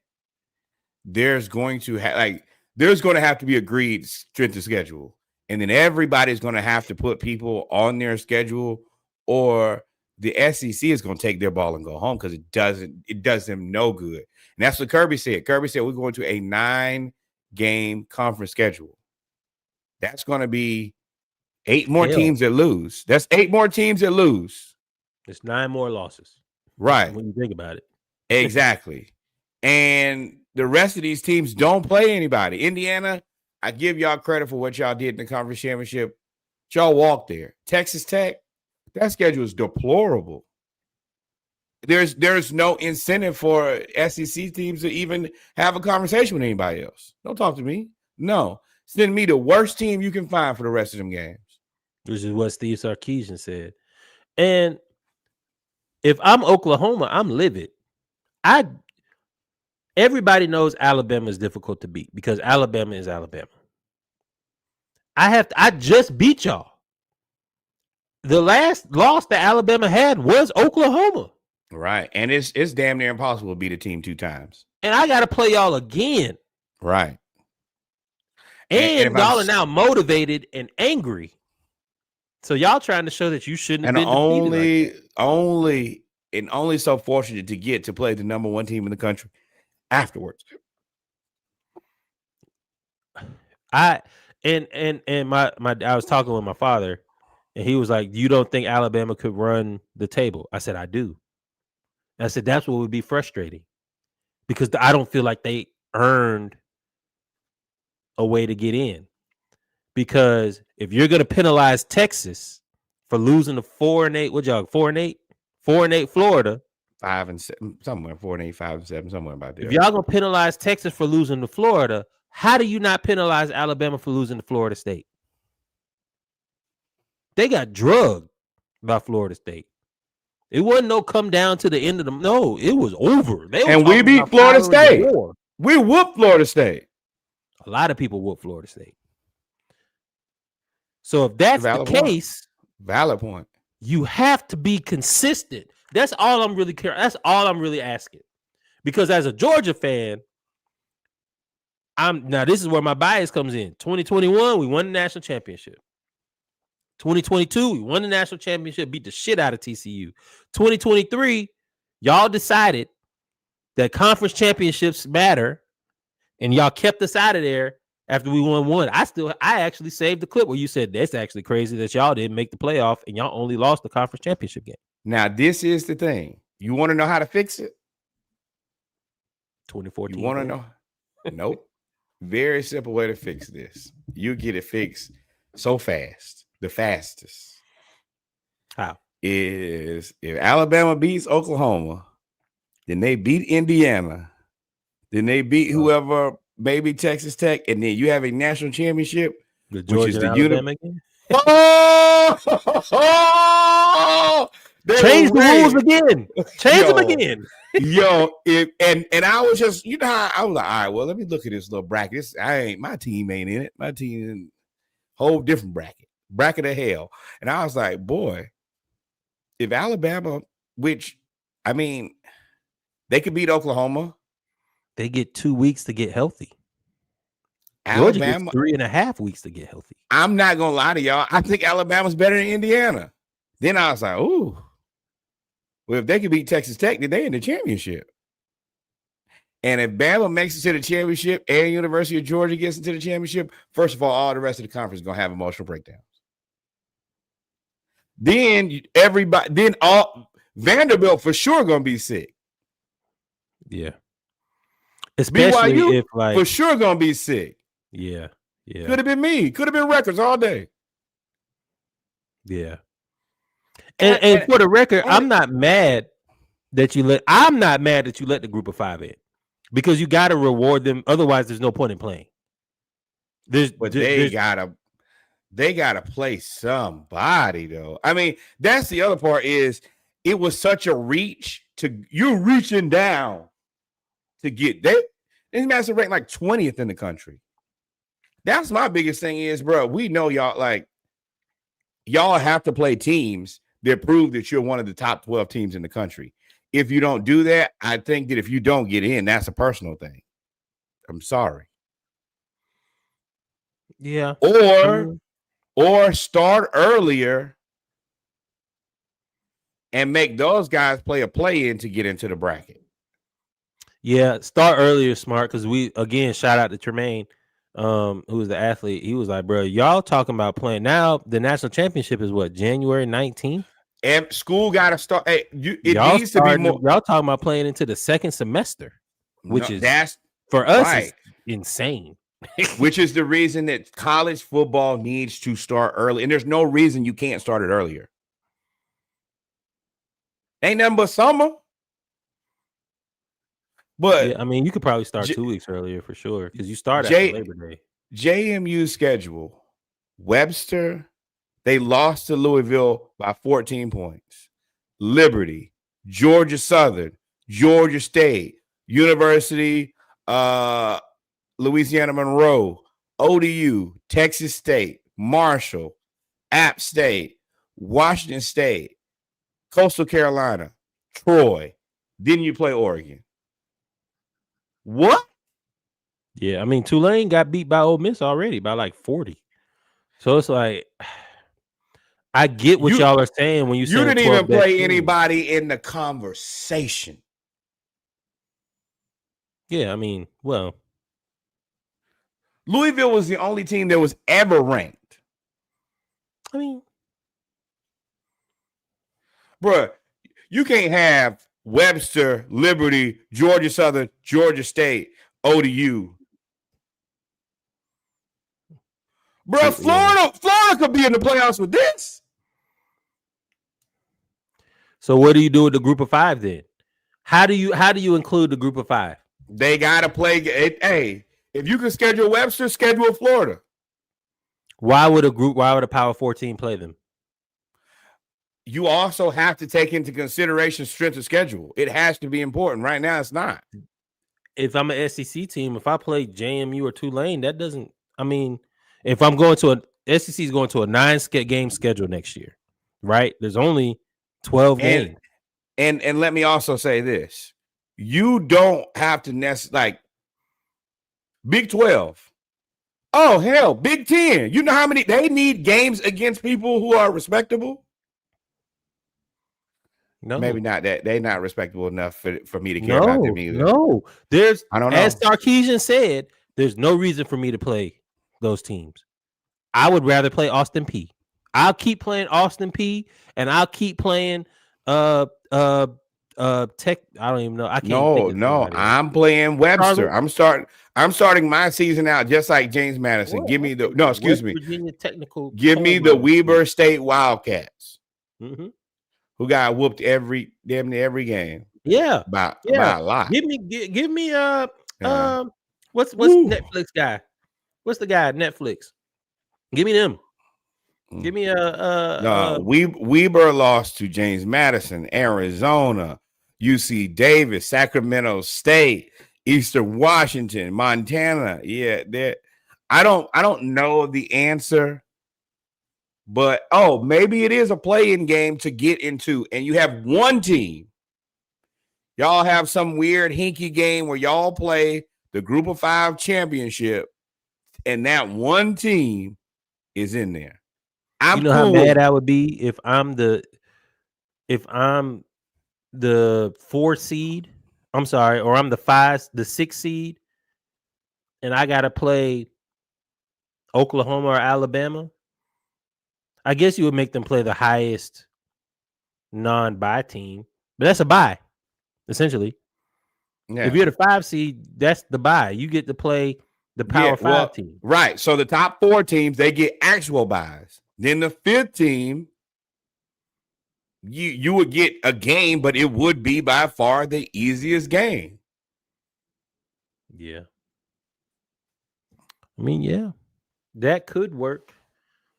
there's going to have to be agreed strength of schedule. And then everybody's going to have to put people on their schedule, or the SEC is going to take their ball and go home because it does them no good. And that's what Kirby said. Kirby said we're going to a 9-game conference schedule. That's going to be 8 more teams that lose. That's 8 more teams that lose. It's 9 more losses. Right. When you think about it. Exactly. And the rest of these teams don't play anybody. Indiana, I give y'all credit for what y'all did in the conference championship. Y'all walked there. Texas Tech, that schedule is deplorable. There's no incentive for SEC teams to even have a conversation with anybody else. Don't talk to me. No. Send me the worst team you can find for the rest of them games. Which is what Steve Sarkisian said. And if I'm Oklahoma, I'm livid. Everybody knows Alabama is difficult to beat because Alabama is Alabama. I just beat y'all. The last loss that Alabama had was Oklahoma. Right. And it's damn near impossible to beat a team 2 times. And I got to play y'all again. Right. And y'all are now motivated and angry. So y'all trying to show that you shouldn't have been only so fortunate to get to play the number 1 team in the country afterwards. I was talking with my father, and he was like, "You don't think Alabama could run the table?" I said, "I do." And I said, "That's what would be frustrating because I don't feel like they earned a way to get in. Because if you're going to penalize Texas for losing to 4-8, what y'all 4-8, 4-8 Florida, 5-7, somewhere 4-8, 5-7, somewhere about there. If y'all gonna penalize Texas for losing to Florida, how do you not penalize Alabama for losing to Florida State? They got drugged by Florida State. It wasn't no come down to the end of the. No, it was over. They were And we talking beat about Florida power of the State. war. We whooped Florida State. A lot of people whooped Florida State. So if that's the case, valid point. You have to be consistent. That's all I'm really caring. That's all I'm really asking. Because as a Georgia fan, now this is where my bias comes in. 2021, we won the national championship. 2022, we won the national championship, beat the shit out of TCU. 2023, y'all decided that conference championships matter, and y'all kept us out of there after we won one. I actually saved the clip where you said that's actually crazy that y'all didn't make the playoff and y'all only lost the conference championship game. Now, this is the thing. You want to know how to fix it? 2014. You want to know? Nope. Very simple way to fix this. You get it fixed so fast. The fastest. How? Is if Alabama beats Oklahoma, then they beat Indiana, then they beat whoever, maybe Texas Tech, and then you have a national championship, which is the Alabama game. Oh! Change the rules again. Change them again. And I was just, you know how I was like, all right, well, let me look at this little bracket. My team ain't in it. My team in whole different bracket of hell. And I was like, boy, if Alabama, which I mean, they could beat Oklahoma. They get 2 weeks to get healthy. Alabama Georgia gets 3.5 weeks to get healthy. I'm not gonna lie to y'all. I think Alabama's better than Indiana. Then I was like, ooh. Well, if they could beat Texas Tech, then they in the championship. And if Bama makes it to the championship and University of Georgia gets into the championship, first of all the rest of the conference is gonna have emotional breakdowns. Then Vanderbilt for sure gonna be sick. Yeah. Especially BYU if for sure gonna be sick. Yeah. Could have been me. Could have been records all day. Yeah. And for the record, I'm not mad that you let the group of 5 in, because you got to reward them. Otherwise, there's no point in playing. They gotta play somebody though. I mean, that's the other part is it was such a reach to you reaching down to get that. This man's ranked like 20th in the country. That's my biggest thing is, bro, we know y'all have to play teams that prove that you're one of the top 12 teams in the country. If you don't do that, I think that if you don't get in, that's a personal thing. I'm sorry. Yeah. Or start earlier and make those guys play a play-in to get into the bracket. Yeah, start earlier, smart, because shout out to Tremaine, who was the athlete. He was like, bro, y'all talking about playing now. The national championship is what, January 19th? And school got to start. Hey, y'all talking about playing into the second semester, which that's for us right. Is insane. Which is the reason that college football needs to start early. And there's no reason you can't start it earlier. Ain't nothing but summer. But yeah, I mean, you could probably start 2 weeks earlier for sure, because you start after Labor Day. JMU's schedule, Webster, they lost to Louisville by 14 points. Liberty, Georgia Southern, Georgia State, University, Louisiana Monroe, ODU, Texas State, Marshall, App State, Washington State, Coastal Carolina, Troy. Then you play Oregon. What? Yeah, I mean, Tulane got beat by Ole Miss already by like 40. So it's like, I get what y'all are saying when you didn't even play anybody in the conversation. Yeah, I mean, well, Louisville was the only team that was ever ranked. I mean, bro, you can't have Webster, Liberty, Georgia Southern, Georgia State, ODU. Bro, Florida could be in the playoffs with this. So what do you do with the group of 5 then? How do you include the group of 5? They gotta play. Hey, if you can schedule Webster, schedule Florida. Why would a Power 4 team play them? you also have to take into consideration strength of schedule. It has to be important. Right now, it's not. If I'm an SEC team, if I play JMU or Tulane, that doesn't. I mean, if I'm going to SEC is going to a 9-game schedule next year, right? There's only 12 games. And let me also say this: you don't have to like Big 12. Oh hell, Big 10. You know how many they need games against people who are respectable? No, Maybe not that they're not respectable enough for me to care about them either. No, I don't know. As Sarkisian said, there's no reason for me to play those teams. I would rather play Austin P. I'll keep playing Austin P, and I'll keep playing Tech. I don't even know. I can't think of somebody else. I'm playing Webster. Charlotte? I'm starting my season out just like James Madison. Well, Give me the West Virginia Technical. Give me the Weber State Wildcats, who got whooped damn near every game. Yeah, by a lot. Give me what's Netflix guy? What's the guy at Netflix? Give me them. Give me Weber lost to James Madison, Arizona, UC Davis, Sacramento State, Eastern Washington, Montana. Yeah, I don't know the answer, but maybe it is a play-in game to get into, and you have one team. Y'all have some weird hinky game where y'all play the Group of 5 championship, and that one team is in there. You know how mad I would be if I'm the 4 seed. I'm sorry, or I'm the 6 seed, and I gotta play Oklahoma or Alabama. I guess you would make them play the highest non-bye team, but that's a bye, essentially. Yeah. If you're the 5 seed, that's the bye. You get to play the Power 5 team. Right. So the top 4 teams, they get actual byes. Then the 5th team, you would get a game, but it would be by far the easiest game. Yeah. I mean, yeah, that could work.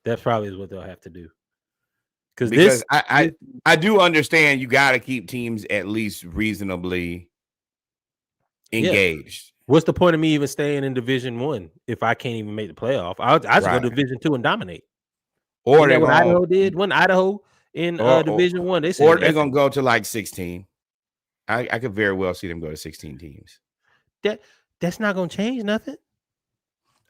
That probably is what they'll have to do. Because I do understand you got to keep teams at least reasonably engaged. Yeah. What's the point of me even staying in Division 1 if I can't even make the playoff? I just go to Division 2 and dominate. Or what Idaho did when Idaho in Division 1. They said, or they're gonna go to like 16. I could very well see them go to 16 teams. That's not gonna change nothing.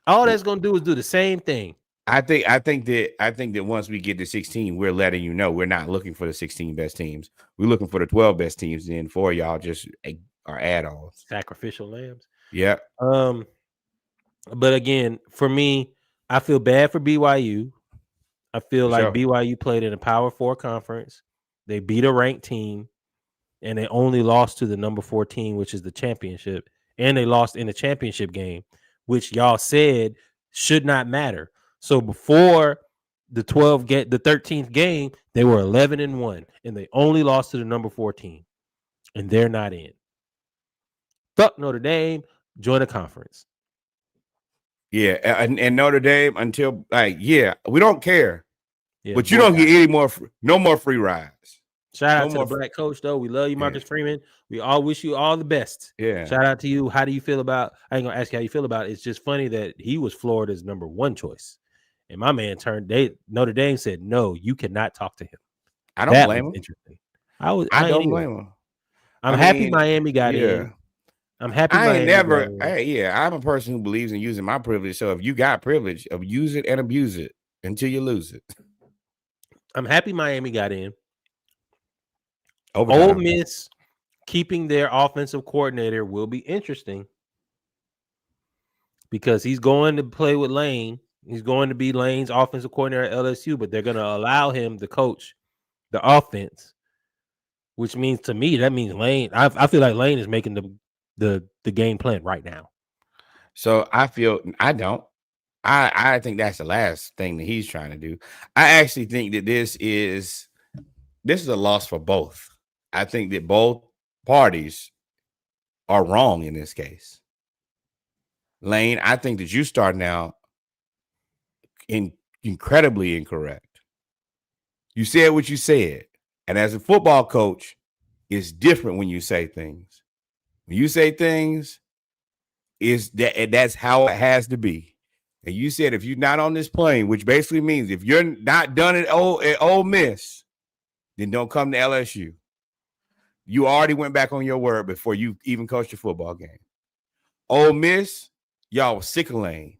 All that's gonna do is do the same thing. I think that once we get to 16, we're letting you know we're not looking for the 16 best teams. We're looking for the 12 best teams. And then 4 y'all just are add-ons, sacrificial lambs. Yeah. But again, for me, I feel bad for BYU. I feel like BYU played in a Power 4 conference. They beat a ranked team, and they only lost to the number 14, which is the championship. And they lost in the championship game, which y'all said should not matter. So before the 13th game, they were 11-1, and they only lost to the number 14, and they're not in. Fuck Notre Dame, join a conference. Yeah, and Notre Dame until we don't care. Yeah, but you don't get any more, no more free rides. Shout out to the black coach, though. We love you, Marcus Freeman. We all wish you all the best. Yeah. Shout out to you. How do you feel about? I ain't gonna ask you how you feel about it. It's just funny that he was Florida's number 1 choice, and my man Notre Dame said, "No, you cannot talk to him." I don't blame him. Interesting. I don't blame him. I'm happy Miami got in. I'm happy. I'm a person who believes in using my privilege. So if you got privilege, use it and abuse it until you lose it. I'm happy Miami got in. Ole Miss keeping their offensive coordinator will be interesting because he's going to play with Lane. He's going to be Lane's offensive coordinator at LSU, but they're going to allow him to coach the offense, which means to me that means Lane. I feel like Lane is making the game plan right now. So I think that's the last thing that he's trying to do. I actually think that this is a loss for both. I think that both parties are wrong in this case. Lane, I think that you starting out incredibly incorrect. You said what you said. And as a football coach, it's different when you say things. When you say things, that's how it has to be. And you said if you're not on this plane, which basically means if you're not done at Ole Miss, then don't come to LSU. You already went back on your word before you even coached your football game. Ole Miss, y'all was sick of Lane.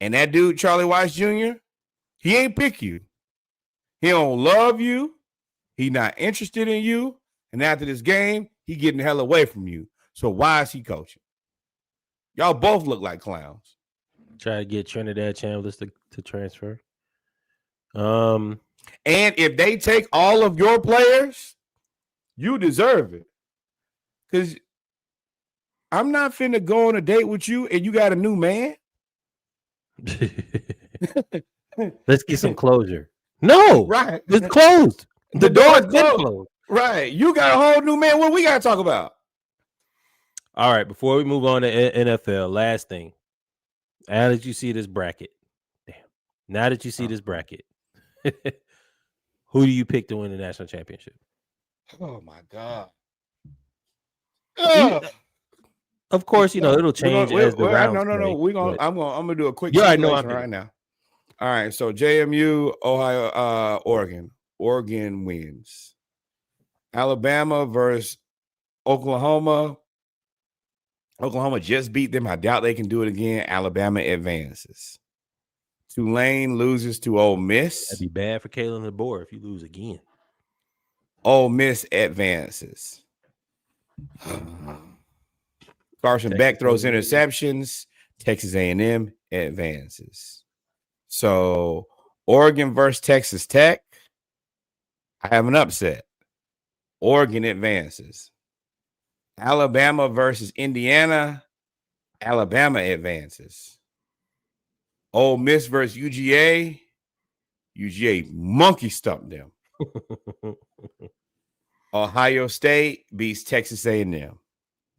And that dude, Charlie Weiss Jr., he ain't pick you. He don't love you. He not interested in you. And after this game, he getting the hell away from you. So why is he coaching? Y'all both look like clowns. Try to get Trinidad Chambliss to transfer. And if they take all of your players, you deserve it. Because I'm not finna go on a date with you and you got a new man. Let's get some closure. No, right. It's closed. The door's been closed. Right. You got a whole new man. What we got to talk about? All right. Before we move on to NFL, last thing. Now that you see this bracket, now that you see this bracket, who do you pick to win the national championship? Oh my God! Of course, it'll change as the rounds No. I'm gonna do a quick simulation right now. All right, so JMU, Ohio, Oregon. Oregon wins. Alabama versus Oklahoma. Oklahoma just beat them. I doubt they can do it again. Alabama advances. Tulane loses to Ole Miss. That'd be bad for Kalen DeBoer if you lose again. Ole Miss advances. Carson Beck throws interceptions. Texas A&M advances. So Oregon versus Texas Tech. I have an upset. Oregon advances. Alabama versus Indiana. Alabama advances. Ole Miss versus UGA. UGA monkey stumped them. Ohio State beats Texas A&M.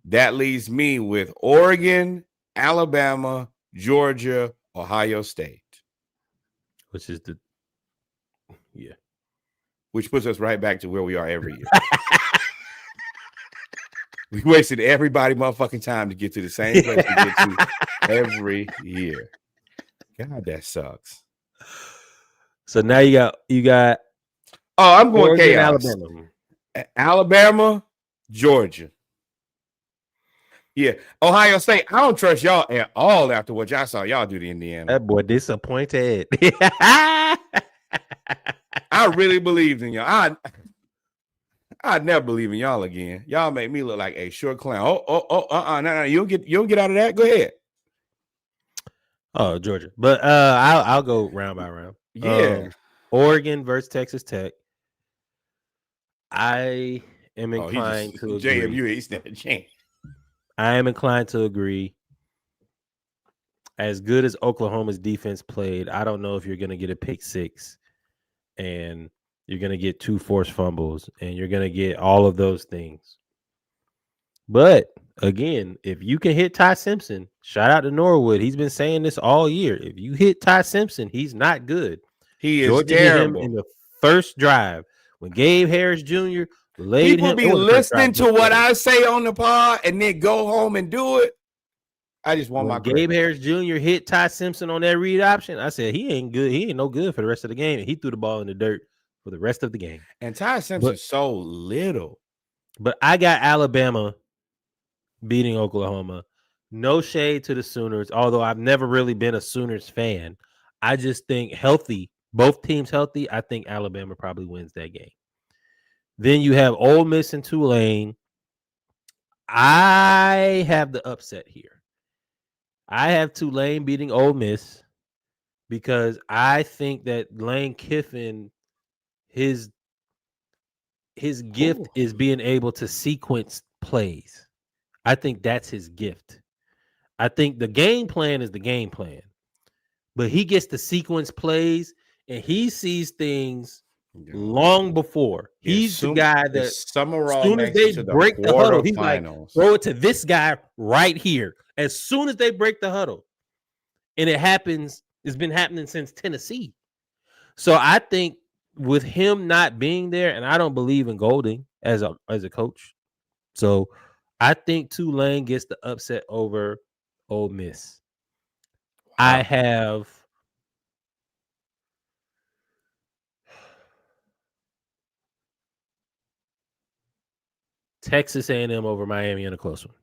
That leaves me with Oregon, Alabama, Georgia, Ohio State. Which is which puts us right back to where we are every year. We wasted everybody motherfucking time to get to the same place we get to every year. God, that sucks. So now you got. Oh, I'm going Oregon, chaos. Alabama, Georgia. Yeah, Ohio State. I don't trust y'all at all after what y'all saw y'all do to Indiana. That boy disappointed. I really believed in y'all. I'd never believe in y'all again. Y'all make me look like a short clown. No. You don't get out of that. Go ahead. Oh, Georgia. But I'll go round by round. Yeah. Oregon versus Texas Tech. I am inclined to agree. JMU, he stand a chance. I am inclined to agree. As good as Oklahoma's defense played, I don't know if you're going to get a pick six and you're going to get 2 forced fumbles and you're going to get all of those things. But again, if you can hit Ty Simpson, shout out to Norwood. He's been saying this all year. If you hit Ty Simpson, he's not good. He is Georgia terrible. Hit him in the first drive when Gabe Harris Jr. laid People him. Be listening to what I say on the pod and then go home and do it. I just want my Gabe Harris Jr. hit Ty Simpson on that read option. I said he ain't good. He ain't no good for the rest of the game. And he threw the ball in the dirt for the rest of the game. And Ty Simpson's so little. But I got Alabama beating Oklahoma. No shade to the Sooners, although I've never really been a Sooners fan. I just think healthy, both teams healthy, I think Alabama probably wins that game. Then you have Ole Miss and Tulane. I have the upset here. I have Tulane beating Ole Miss because I think that Lane Kiffin, his gift is being able to sequence plays. I think that's his gift. I think the game plan is the game plan, but he gets to sequence plays and he sees things long before. He's the guy that as soon as they break the huddle, he's like, throw it to this guy right here. As soon as they break the huddle, and it happens, it's been happening since Tennessee. So I think with him not being there, and I don't believe in Golding as a coach. So I think Tulane gets the upset over Ole Miss. I have Texas A&M over Miami in a close one.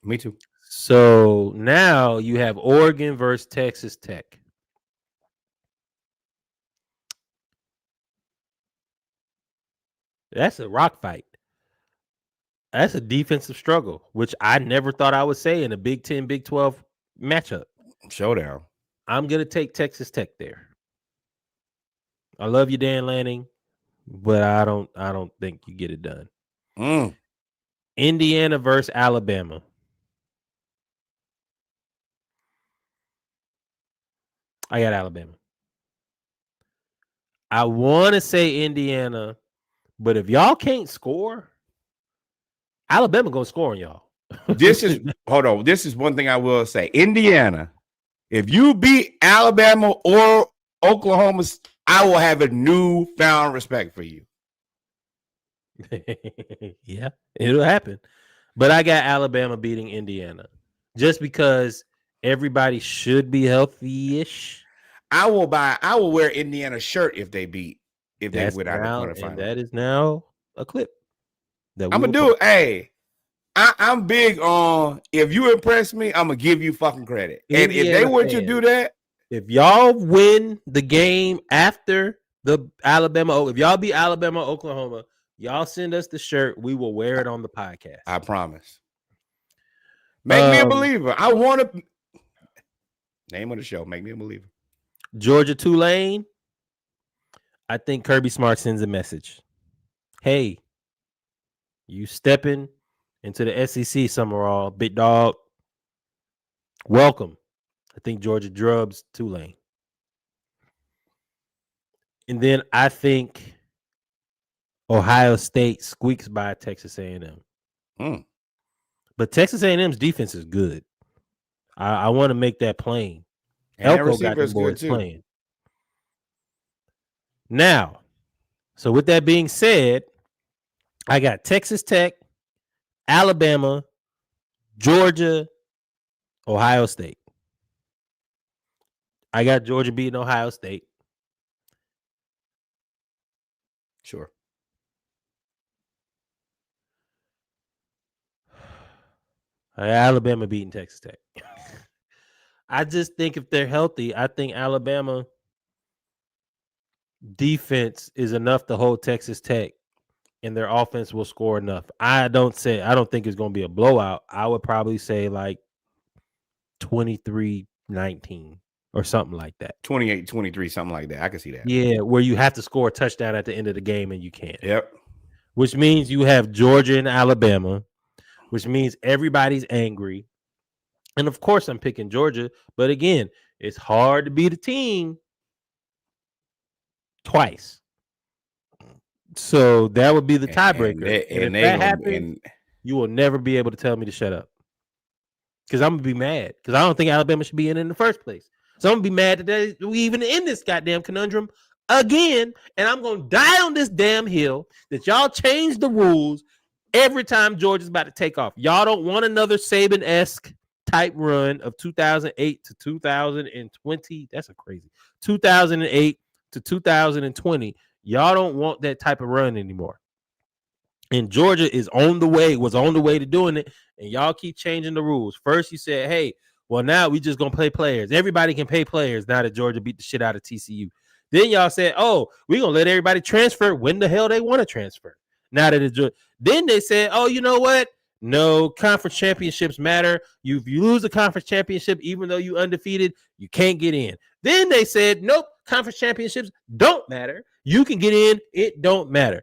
Me too. So now you have Oregon versus Texas Tech. That's a rock fight. That's a defensive struggle, which I never thought I would say in a Big 10, Big 12 matchup. Showdown. I'm going to take Texas Tech there. I love you, Dan Lanning, but I don't think you get it done. Indiana versus Alabama. I got Alabama. I want to say Indiana, but if y'all can't score, Alabama gonna score on y'all. This is one thing I will say. Indiana, if you beat Alabama or Oklahoma, I will have a newfound respect for you. Yeah, it'll happen. But I got Alabama beating Indiana just because everybody should be healthy-ish. I will wear Indiana shirt if they win out of the quarterfinals. And that is now a clip. I'm gonna do it. Hey, I'm big on if you impress me, I'm gonna give you fucking credit. And if they were to do that, if y'all win the game after the Alabama, if y'all beat Alabama, Oklahoma, y'all send us the shirt. We will wear it on the podcast. I promise. Make me a believer. I want to. Name of the show. Make me a believer. Georgia Tulane. I think Kirby Smart sends a message. Hey, you stepping into the SEC, Summerall, big dog. Welcome. I think Georgia drubs Tulane. And then I think Ohio State squeaks by Texas A&M. But Texas A&M's defense is good. I want to make that plain. Elko got the boys playing. Now, so with that being said, I got Texas Tech, Alabama, Georgia, Ohio State. I got Georgia beating Ohio State. Sure. Alabama beating Texas Tech. I just think if they're healthy, I think Alabama defense is enough to hold Texas Tech, and their offense will score enough. I don't think it's going to be a blowout. I would probably say like 23-19 or something like that. 28-23, something like that. I can see that. Yeah, where you have to score a touchdown at the end of the game, and you can't. Yep. Which means you have Georgia and Alabama, which means everybody's angry. And of course, I'm picking Georgia. But again, it's hard to beat a team twice. So that would be the tiebreaker. And if that happens, you will never be able to tell me to shut up. Because I'm going to be mad. Because I don't think Alabama should be in the first place. So I'm going to be mad that we even in this goddamn conundrum again. And I'm going to die on this damn hill that y'all change the rules every time Georgia's about to take off. Y'all don't want another Saban-esque type run of 2008 to 2020. That's a crazy 2008 to 2020. Y'all don't want that type of run anymore. And Georgia was on the way to doing it. And y'all keep changing the rules. First, you said, hey, well, now we just going to play players. Everybody can pay players now that Georgia beat the shit out of TCU. Then y'all said, oh, we're going to let everybody transfer when the hell they want to transfer. Now that it's Georgia. Then they said, oh, you know what? No, conference championships matter. If you lose a conference championship, even though you undefeated, you can't get in. Then they said, nope, conference championships don't matter. You can get in. It don't matter.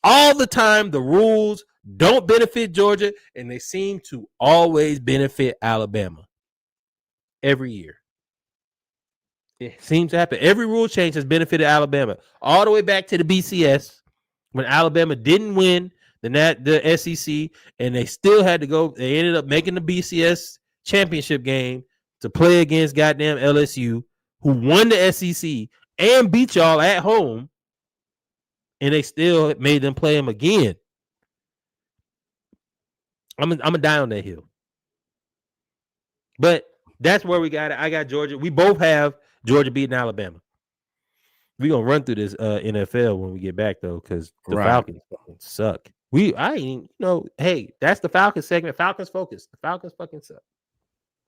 All the time, the rules don't benefit Georgia, and they seem to always benefit Alabama. Every year. It seems to happen. Every rule change has benefited Alabama. All the way back to the BCS, when Alabama didn't win the SEC, and they still had to go. They ended up making the BCS championship game to play against goddamn LSU, who won the SEC and beat y'all at home, and they still made them play them again. I'm gonna die on that hill. But that's where we got it. I got Georgia. We both have Georgia beating Alabama. We're gonna run through this NFL when we get back though, because the Falcons fucking suck. Hey, that's the Falcons segment. Falcons focus. The Falcons fucking suck.